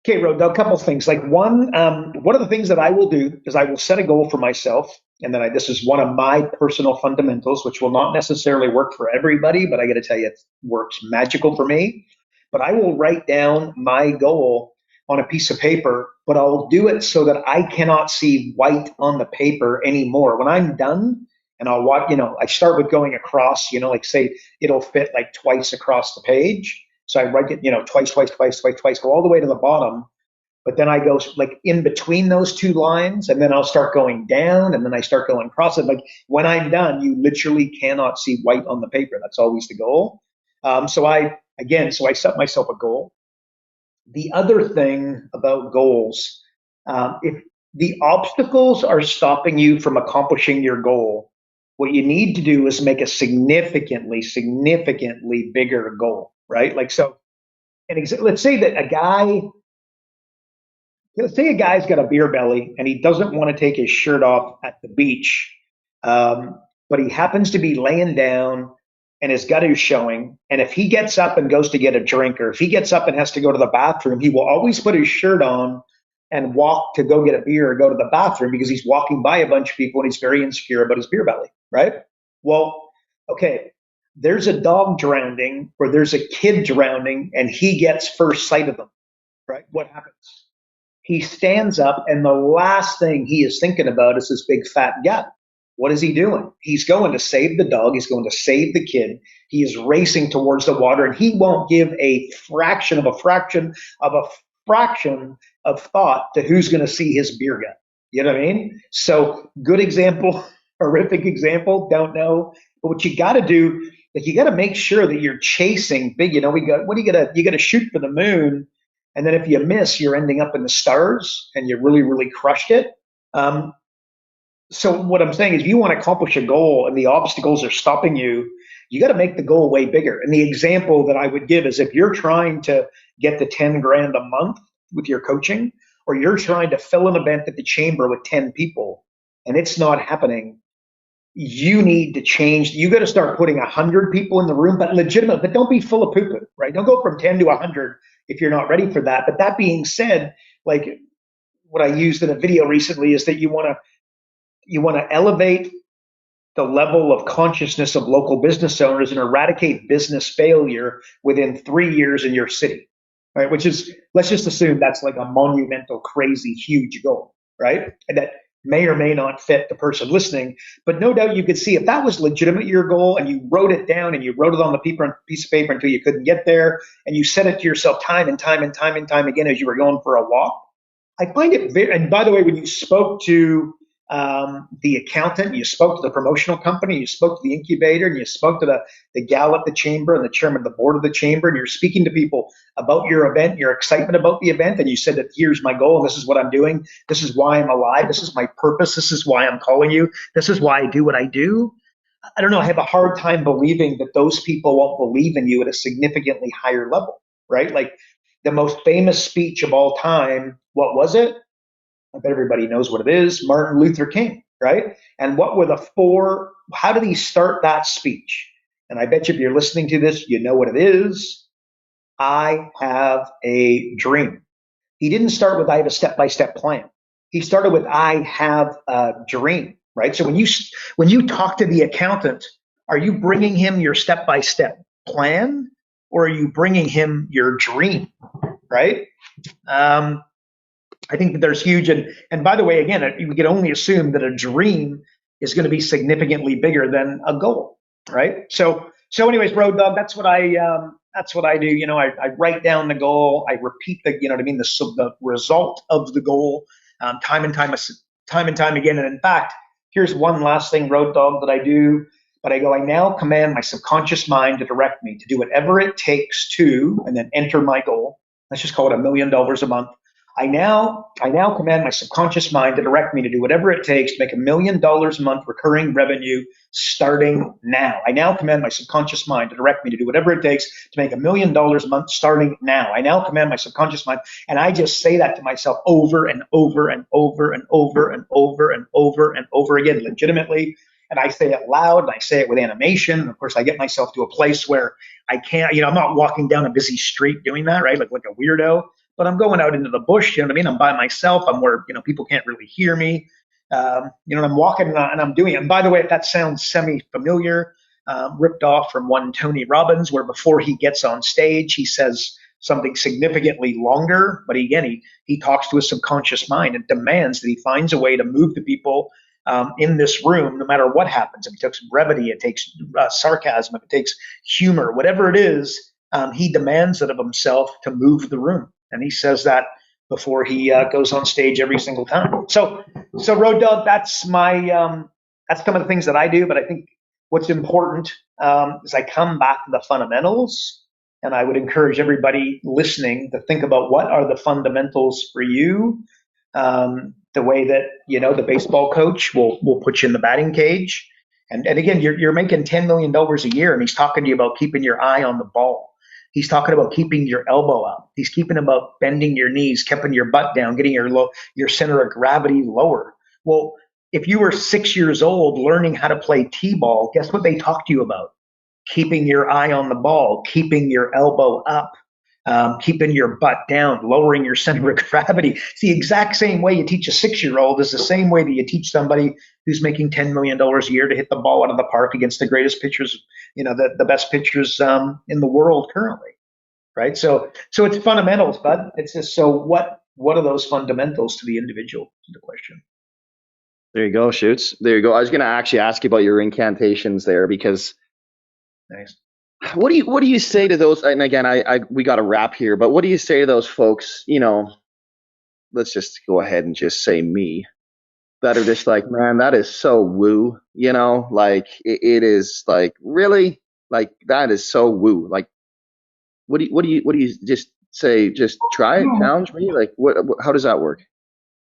okay, Rod, a couple of things. Like one of the things that I will do is I will set a goal for myself. And then this is one of my personal fundamentals, which will not necessarily work for everybody, but I got to tell you, it works magical for me. But I will write down my goal on a piece of paper, but I'll do it so that I cannot see white on the paper anymore. When I'm done, and I'll watch, I start with going across, like say it'll fit like twice across the page. So I write it, twice, go all the way to the bottom. But then I go like in between those two lines, and then I'll start going down, and then I start going across it. Like when I'm done, you literally cannot see white on the paper. That's always the goal. So I set myself a goal. The other thing about goals, if the obstacles are stopping you from accomplishing your goal, what you need to do is make a significantly bigger goal, right? Like so, let's say that a guy Let's say a guy's got a beer belly and he doesn't want to take his shirt off at the beach, but he happens to be laying down and his gut is showing. And if he gets up and goes to get a drink, or if he gets up and has to go to the bathroom, he will always put his shirt on and walk to go get a beer or go to the bathroom because he's walking by a bunch of people and he's very insecure about his beer belly, right? Well, okay, there's a dog drowning or there's a kid drowning and he gets first sight of them, right? What happens? He stands up, and the last thing he is thinking about is this big fat gut. What is he doing? He's going to save the dog. He's going to save the kid. He is racing towards the water, and he won't give a fraction of a fraction of a fraction of thought to who's going to see his beer gut. You know what I mean? So, good example, horrific example, don't know. But what you got to do, like, you got to make sure that you're chasing big. You know, you got to shoot for the moon, and then if you miss, you're ending up in the stars, and you really, really crushed it. Um, so what I'm saying is, if you want to accomplish a goal and the obstacles are stopping you, you got to make the goal way bigger. And the example that I would give is, if you're trying to get the 10 grand a month with your coaching, or you're trying to fill an event at the chamber with 10 people and it's not happening, you need to change. You got to start putting 100 people in the room, but legitimate, but don't be full of poo-poo, right? Don't go from 10 to 100 if you're not ready for that. But that being said, like what I used in a video recently is that you want to elevate the level of consciousness of local business owners and eradicate business failure within 3 years in your city, right? Which is, let's just assume that's like a monumental, crazy, huge goal, right? And that may or may not fit the person listening, but no doubt you could see if that was legitimate your goal and you wrote it down and you wrote it on the piece of paper until you couldn't get there, and you said it to yourself time and time and time and time again as you were going for a walk. I find it very, and by the way, when you spoke to the accountant, you spoke to the promotional company, you spoke to the incubator, and you spoke to the gal at the chamber and the chairman of the board of the chamber, and you're speaking to people about your event, your excitement about the event, and you said that here's my goal, and this is what I'm doing, this is why I'm alive, this is my purpose, this is why I'm calling you, this is why I do what I do. I don't know, I have a hard time believing that those people won't believe in you at a significantly higher level, right? Like the most famous speech of all time, what was it? I bet everybody knows what it is. Martin Luther King, right? And what were the four, how did he start that speech? And I bet you if you're listening to this, you know what it is. I have a dream. He didn't start with, I have a step-by-step plan. He started with, I have a dream, right? So when you talk to the accountant, are you bringing him your step-by-step plan, or are you bringing him your dream, right? I think that there's huge, and by the way, again, we can only assume that a dream is going to be significantly bigger than a goal, right? Anyways, Road Dog, that's what I do. You know, I write down the goal, I repeat the, you know what I mean, the result of the goal, time and time again. And in fact, here's one last thing, Road Dog, that I do. But I now command my subconscious mind to direct me to do whatever it takes to, and then enter my goal. Let's just call it $1 million a month. I now command my subconscious mind to direct me to do whatever it takes to make $1 million a month recurring revenue starting now. I now command my subconscious mind to direct me to do whatever it takes to make $1 million a month starting now. I now command my subconscious mind, and I just say that to myself over and over and over and over and over and over and over again, legitimately. And I say it loud, and I say it with animation. And of course, I get myself to a place where I can't, I'm not walking down a busy street doing that, right? Like a weirdo. But I'm going out into the bush, you know what I mean? I'm by myself. I'm where, people can't really hear me. And I'm walking and I'm doing it. And by the way, if that sounds semi-familiar, ripped off from one Tony Robbins, where before he gets on stage, he says something significantly longer. But again, he talks to his subconscious mind and demands that he finds a way to move the people in this room, no matter what happens. If it takes brevity, it takes sarcasm, if it takes humor, whatever it is, he demands it of himself to move the room. And he says that before he goes on stage every single time. So Road Dog, that's that's some of the things that I do. But I think what's important is I come back to the fundamentals, and I would encourage everybody listening to think about what are the fundamentals for you. The way that the baseball coach will put you in the batting cage, and again, you're making $10 million a year, and he's talking to you about keeping your eye on the ball. He's talking about keeping your elbow up. He's keeping about bending your knees, keeping your butt down, getting your center of gravity lower. Well, if you were 6 years old learning how to play t-ball, guess what they talked to you about? Keeping your eye on the ball, keeping your elbow up, keeping your butt down, lowering your center of gravity. It's the exact same way you teach a 6-year-old is the same way that you teach somebody who's making $10 million a year to hit the ball out of the park against the greatest pitchers, the best pitchers in the world currently, right? So it's fundamentals, bud. It's just, so what are those fundamentals to the individual is the question. There you go, Shoots. There you go. I was going to actually ask you about your incantations there, because Nice. what do you say to those? And again, we got to wrap here, but what do you say to those folks? Let's just go ahead and just say me, that are just like, man, that is so woo. Like it is like, really, like that is so woo. Like, what do you just say? Just try it, challenge me. Like, how does that work?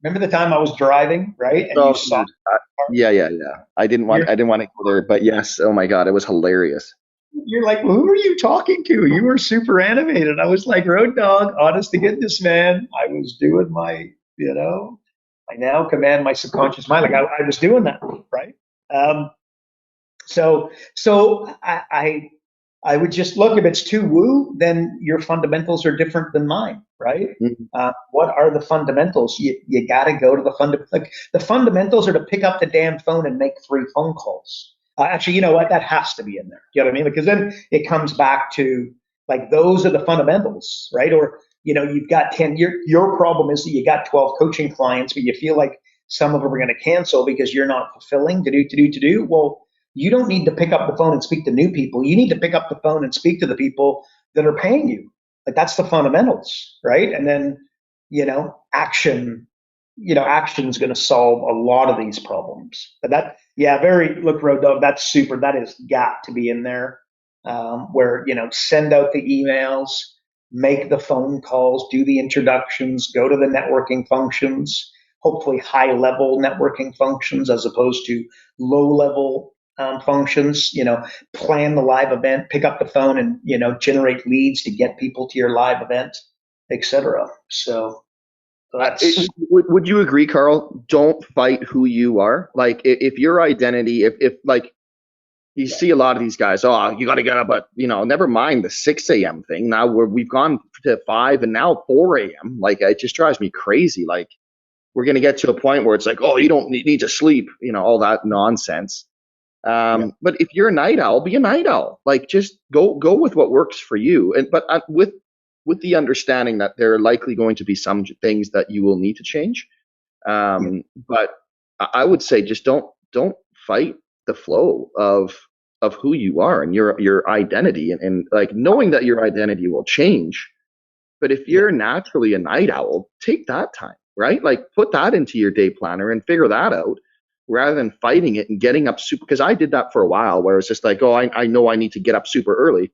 Remember the time I was driving, right? And you saw. Yeah. I didn't want to go there, but yes. Oh my God, it was hilarious. You're like, well, who are you talking to? You were super animated. I was like, Road Dog, honest to goodness, man. I was doing my, I now command my subconscious mind. Like I was doing that, right? So I would just look, if it's too woo, then your fundamentals are different than mine, right? Mm-hmm. What are the fundamentals? You got to go to the fundamentals. Like the fundamentals are to pick up the damn phone and make 3 phone calls. Actually, you know what? That has to be in there. You know what I mean? Because then it comes back to like, those are the fundamentals, right? Or, you've got 10, your problem is that you got 12 coaching clients, but you feel like some of them are going to cancel because you're not fulfilling to do. Well, you don't need to pick up the phone and speak to new people. You need to pick up the phone and speak to the people that are paying you. Like that's the fundamentals, right? And then, action's going to solve a lot of these problems. But look, Road Dog, that's super. That has got to be in there. Where, send out the emails, make the phone calls, do the introductions, go to the networking functions, hopefully high level networking functions as opposed to low level functions, plan the live event, pick up the phone and, generate leads to get people to your live event, etc. So that's. Would you agree, Carl? Don't fight who you are. Like if your identity, if like you see a lot of these guys, you got to get up at, never mind the 6 a.m. thing. Now we've gone to 5 and now 4 a.m. Like it just drives me crazy. Like we're going to get to a point where it's like, you don't need to sleep, all that nonsense. But if you're a night owl, be a night owl. Like just go with what works for you. But with the understanding that there are likely going to be some things that you will need to change. But I would say just don't fight the flow of who you are and your identity, and like knowing that your identity will change. But if you're naturally a night owl, take that time, right? Like put that into your day planner and figure that out, rather than fighting it and getting up super. Because I did that for a while, where it's just like, I know I need to get up super early.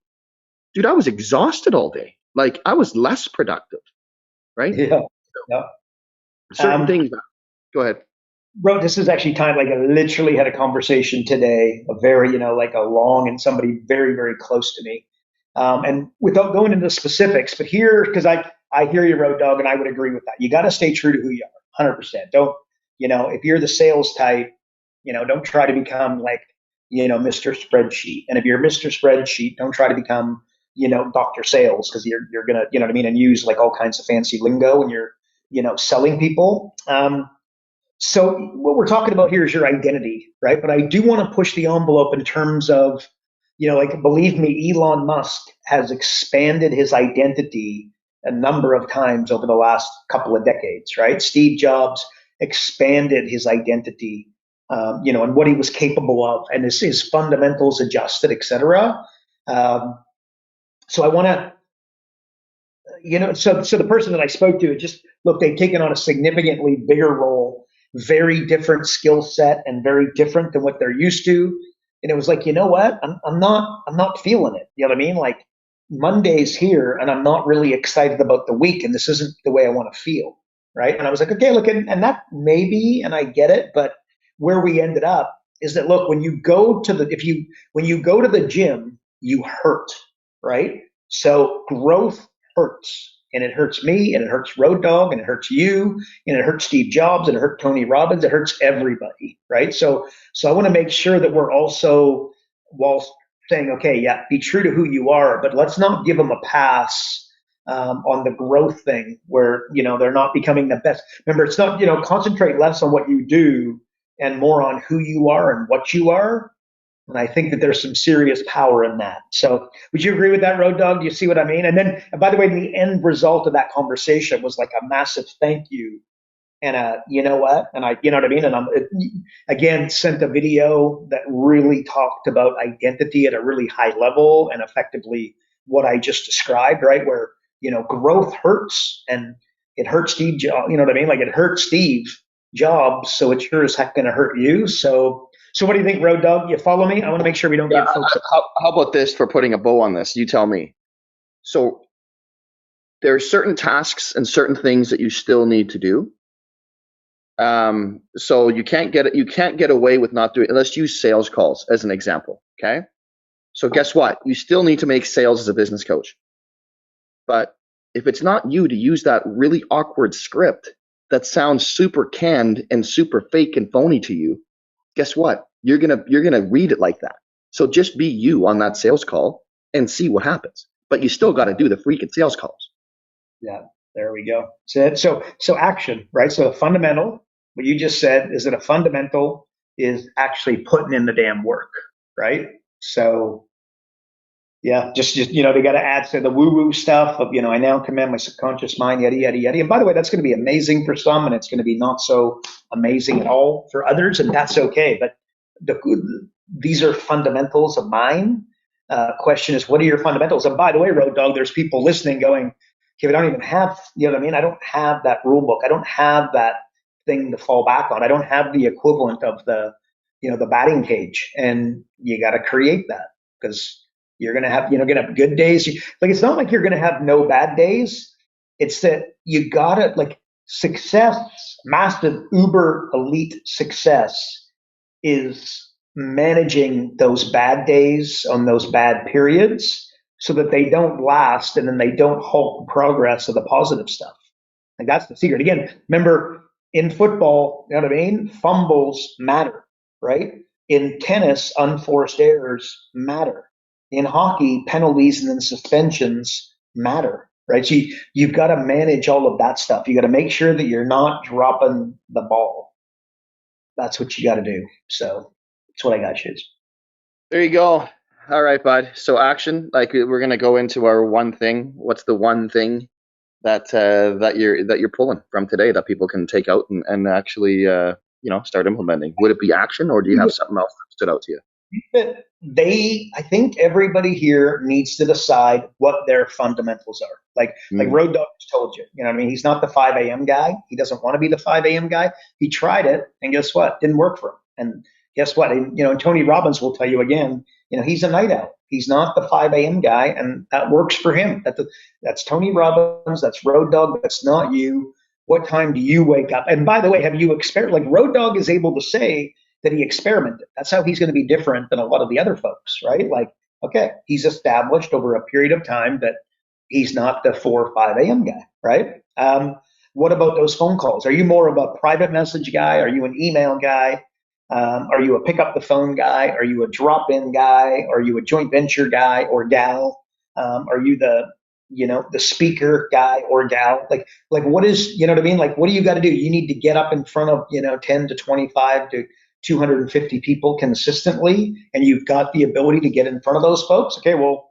Dude, I was exhausted all day. Like I was less productive, right? Yeah. Certain things. Go ahead. Bro, this is actually time. Like I literally had a conversation today, a very, like a long, and somebody very, very close to me. And without going into specifics, but here, because I hear you, Road Dog, and I would agree with that. You got to stay true to who you are, 100%. Don't, if you're the sales type, don't try to become like, Mr. Spreadsheet. And if you're Mr. Spreadsheet, don't try to become, Dr. Sales, because you're going to, what I mean, and use like all kinds of fancy lingo when you're, selling people. So what we're talking about here is your identity, right? But I do want to push the envelope in terms of, like, believe me, Elon Musk has expanded his identity a number of times over the last couple of decades, right? Steve Jobs expanded his identity, and what he was capable of, and his fundamentals adjusted, et cetera. So I want to, so the person that I spoke to, just look, they've taken on a significantly bigger role, very different skill set, and very different than what they're used to. And it was like, you know what? I'm not feeling it. You know what I mean? Like Monday's here, and I'm not really excited about the week, and this isn't the way I want to feel, right? And I was like, okay, look, and that maybe, and I get it, but where we ended up is that, look, when you go to the gym, you hurt, right? So growth hurts. And it hurts me, and it hurts Road Dogg, and it hurts you, and it hurts Steve Jobs, and it hurts Tony Robbins. It hurts everybody, right? So I want to make sure that we're also, while saying, okay, yeah, be true to who you are, but let's not give them a pass on the growth thing where, they're not becoming the best. Remember, it's not, concentrate less on what you do and more on who you are and what you are. And I think that there's some serious power in that. So would you agree with that, Road Dogg? Do you see what I mean? And then, and by the way, the end result of that conversation was like a massive thank you. And you know what? And you know what I mean? And again, sent a video that really talked about identity at a really high level and effectively what I just described, right? Where, growth hurts, and it hurts Steve Jobs, you know what I mean? Like, it hurts Steve Jobs, so it sure as heck going to hurt you. So what do you think, Road Dogg? You follow me? I want to make sure we don't get folks. How about this for putting a bow on this? You tell me. So there are certain tasks and certain things that you still need to do. So you can't get away with not doing. Let's use sales calls as an example. Okay. So guess what? You still need to make sales as a business coach. But if it's not you to use that really awkward script that sounds super canned and super fake and phony to you, guess what? You're gonna read it like that. So just be you on that sales call and see what happens. But you still got to do the freaking sales calls. Yeah, there we go. So action, right? So a fundamental, what you just said is that a fundamental is actually putting in the damn work, right? So yeah, just they got to add to the woo-woo stuff of, I now command my subconscious mind, yada, yada, yada. And by the way, that's going to be amazing for some, and it's going to be not so amazing at all for others, and that's okay. But these are fundamentals of mine. Question is, what are your fundamentals? And by the way, Road Dogg, there's people listening going, okay, I don't even have, you know what I mean? I don't have that rule book. I don't have that thing to fall back on. I don't have the equivalent of the batting cage, and you got to create that, because you're going to have, good days. Like, it's not like you're going to have no bad days. It's that you got to, like, success, massive uber elite success is managing those bad days on those bad periods so that they don't last and then they don't halt the progress of the positive stuff. Like, that's the secret. Again, remember, in football, you know what I mean? Fumbles matter, right? In tennis, unforced errors matter. In hockey, penalties and then suspensions matter, right? So you've got to manage all of that stuff. You got to make sure that you're not dropping the ball. That's what you got to do. So that's what I got, Shiz. There you go. All right, bud. So action, like, we're going to go into our one thing. What's the one thing that you're pulling from today that people can take out and actually start implementing? Would it be action, or do you have something else that stood out to you? I think everybody here needs to decide what their fundamentals are. Like Road Dogg told you, you know what I mean? He's not the 5 a.m. guy. He doesn't want to be the 5 a.m. guy. He tried it, and guess what? Didn't work for him. And guess what? And, Tony Robbins will tell you again, he's a night owl. He's not the 5 a.m. guy, and that works for him. That's Tony Robbins. That's Road Dogg. That's not you. What time do you wake up? And by the way, have you experimented? Like, Road Dogg is able to say that he experimented. That's how he's going to be different than a lot of the other folks, right? Like, okay, he's established over a period of time that he's not the 4 or 5 a.m. guy, right? What about those phone calls? Are you more of a private message guy? Are you an email guy? Are you a pick up the phone guy? Are you a drop in guy? Are you a joint venture guy or gal? Are you the speaker guy or gal? Like what is, you know what I mean? Like, what do you got to do? You need to get up in front of, 10 to 25 to 250 people consistently, and you've got the ability to get in front of those folks. Okay, well,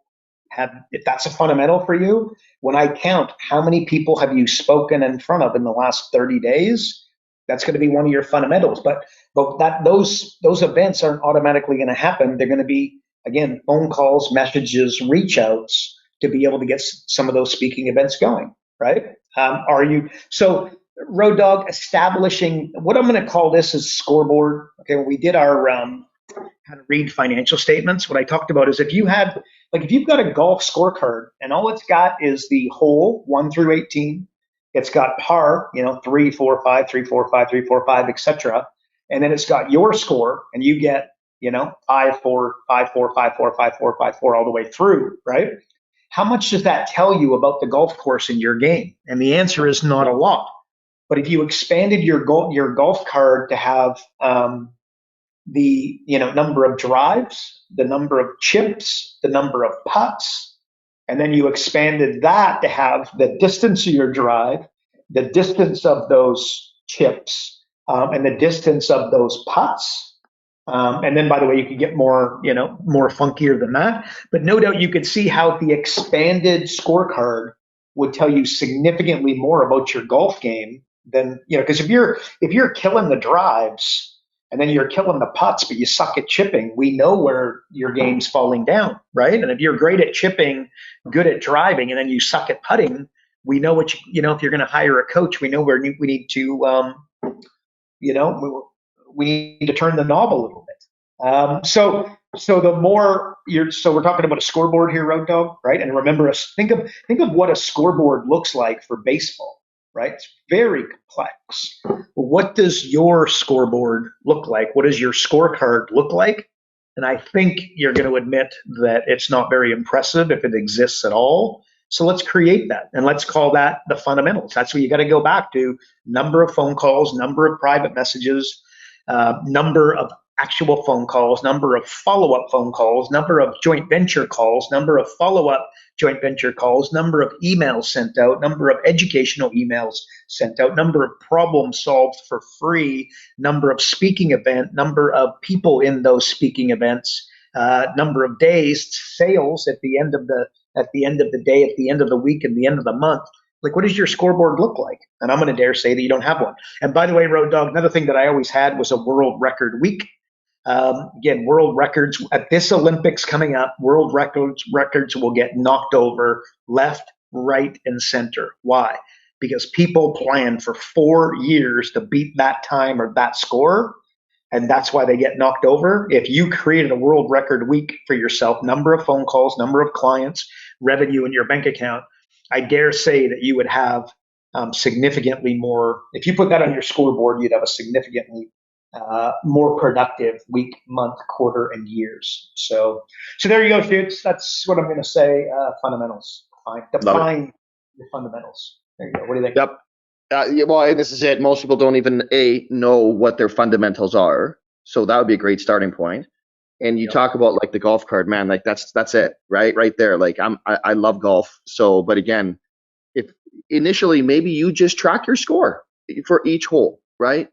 if that's a fundamental for you, when I count how many people have you spoken in front of in the last 30 days, that's going to be one of your fundamentals. But those events aren't automatically going to happen. They're going to be, again, phone calls, messages, reach outs to be able to get some of those speaking events going, right? So Road Dogg, establishing what I'm going to call this is scoreboard. Okay, when we did our how to read financial statements, what I talked about is if you've got a golf scorecard and all it's got is the hole 1 through 18, it's got par, 3, 4, 5, 3, 4, 5, 3, 4, 5, etc. And then it's got your score, and you get 5, 4, 5, 4, 5, 4, 5, 4, 5, 4 all the way through, right? how much does that tell you about the golf course in your game? And the answer is not a lot. But if you expanded your golf card to have the number of drives, the number of chips, the number of putts, and then you expanded that to have the distance of your drive, the distance of those chips, and the distance of those putts. And then, by the way, you could get more funkier than that. But no doubt you could see how the expanded scorecard would tell you significantly more about your golf game than, because if you're killing the drives and then you're killing the putts, but you suck at chipping, we know where your game's falling down, right? And if you're great at chipping, good at driving, and then you suck at putting, we know if you're going to hire a coach, we know where we need to, we need to turn the knob a little bit. So the more so we're talking about a scoreboard here, Road Dog, right? And remember, think of what a scoreboard looks like for baseball, right? It's very complex. What does your scoreboard look like? What does your scorecard look like? And I think you're going to admit that it's not very impressive if it exists at all. So let's create that, and let's call that the fundamentals. That's what you got to go back to: number of phone calls, number of private messages, number of actual phone calls, number of follow-up phone calls, number of joint venture calls, number of follow-up joint venture calls, number of emails sent out, number of educational emails sent out, number of problems solved for free, number of speaking event, number of people in those speaking events, number of days, sales at the end of the day, at the end of the week, and the end of the month. Like, what does your scoreboard look like? And I'm going to dare say that you don't have one. And by the way, Road Dog, another thing that I always had was a world record week. Again, world records at this Olympics coming up, world records will get knocked over left, right, and center. Why? Because people plan for 4 years to beat that time or that score. And that's why they get knocked over. If you created a world record week for yourself, number of phone calls, number of clients, revenue in your bank account, I dare say that you would have significantly more. If you put that on your scoreboard, you'd have a significantly more productive week, month, quarter, and years. So there you go, dudes. That's what I'm going to say. Fundamentals. Define your fundamentals. There you go. What do you think? Yep. Yeah, well, this is it. Most people don't even know what their fundamentals are. So that would be a great starting point. And you talk about like the golf card, man, like that's it, right there. Like I love golf. So, but again, if initially maybe you just track your score for each hole, right?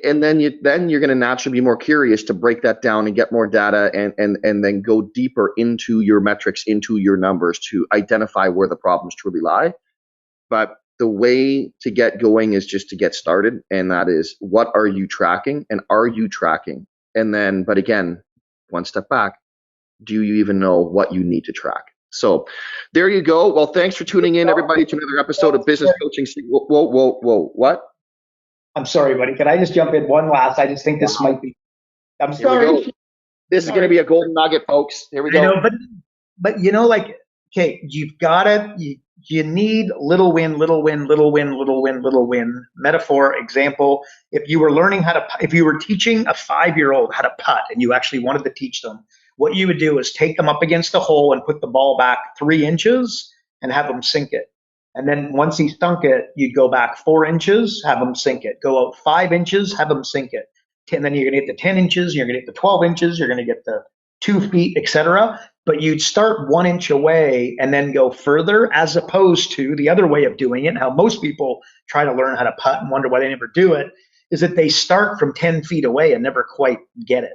And then you're going to naturally be more curious to break that down and get more data and then go deeper into your metrics, into your numbers to identify where the problems truly lie. But the way to get going is just to get started. And that is, what are you tracking, and are you tracking? And then, but again, one step back, do you even know what you need to track? So there you go. Well, thanks for tuning in, everybody, to another episode of Business Coaching. Whoa, what? I'm sorry, buddy. Can I just jump in one last? I just think this might be. I'm sorry. This is going to be a golden nugget, folks. Here we go. I know, but like, okay, you've got it. You need little win, little win, little win, little win, little win. Metaphor, example. If you were teaching a 5-year-old how to putt, and you actually wanted to teach them, what you would do is take them up against the hole and put the ball back 3 inches and have them sink it. And then once he sunk it, you'd go back 4 inches, have them sink it. Go out 5 inches, have them sink it. And then you're going to get the 10 inches, you're going to get the 12 inches, you're going to get the 2 feet, etc. But you'd start 1 inch away and then go further, as opposed to the other way of doing it. And how most people try to learn how to putt and wonder why they never do it is that they start from 10 feet away and never quite get it.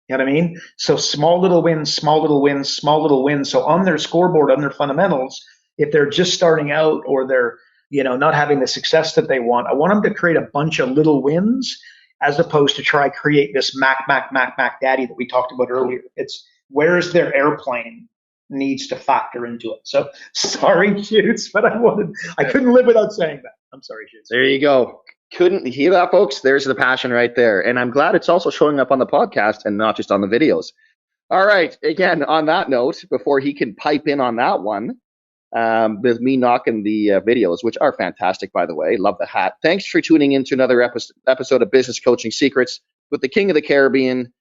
You know what I mean? So small little wins, small little wins, small little wins. So on their scoreboard, on their fundamentals, if they're just starting out or they're, not having the success that they want, I want them to create a bunch of little wins, as opposed to try create this Mac daddy that we talked about earlier. It's where's their airplane needs to factor into it. So sorry, Shoots, but I couldn't live without saying that. I'm sorry, Shoots. There you go. Couldn't hear that, folks? There's the passion right there. And I'm glad it's also showing up on the podcast and not just on the videos. All right. Again, on that note, before he can pipe in on that one, with me knocking the videos, which are fantastic, by the way. Love the hat. Thanks for tuning in to another episode of Business Coaching Secrets with the King of the Caribbean,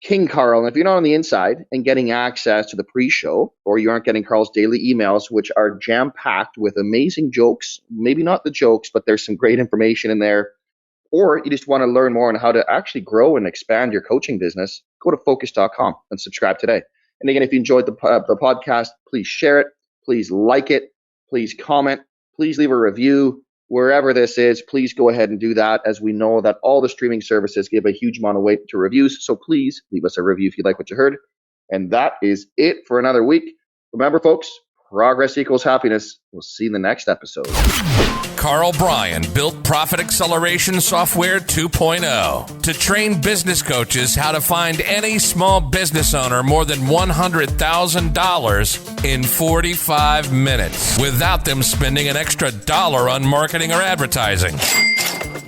King Karl. And if you're not on the inside and getting access to the pre-show, or you aren't getting Karl's daily emails, which are jam-packed with amazing jokes, maybe not the jokes, but there's some great information in there, or you just want to learn more on how to actually grow and expand your coaching business, go to focus.com and subscribe today. And again, if you enjoyed the podcast, please share it, please like it, please comment, please leave a review. Wherever this is, please go ahead and do that, as we know that all the streaming services give a huge amount of weight to reviews. So please leave us a review if you like what you heard. And that is it for another week. Remember, folks, progress equals happiness. We'll see you in the next episode. Karl Bryan built Profit Acceleration Software 2.0 to train business coaches how to find any small business owner more than $100,000 in 45 minutes without them spending an extra dollar on marketing or advertising.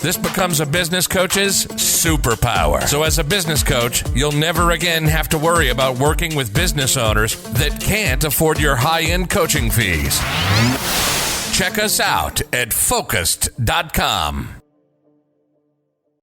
This becomes a business coach's superpower. So as a business coach, you'll never again have to worry about working with business owners that can't afford your high-end coaching fees. Check us out at focused.com.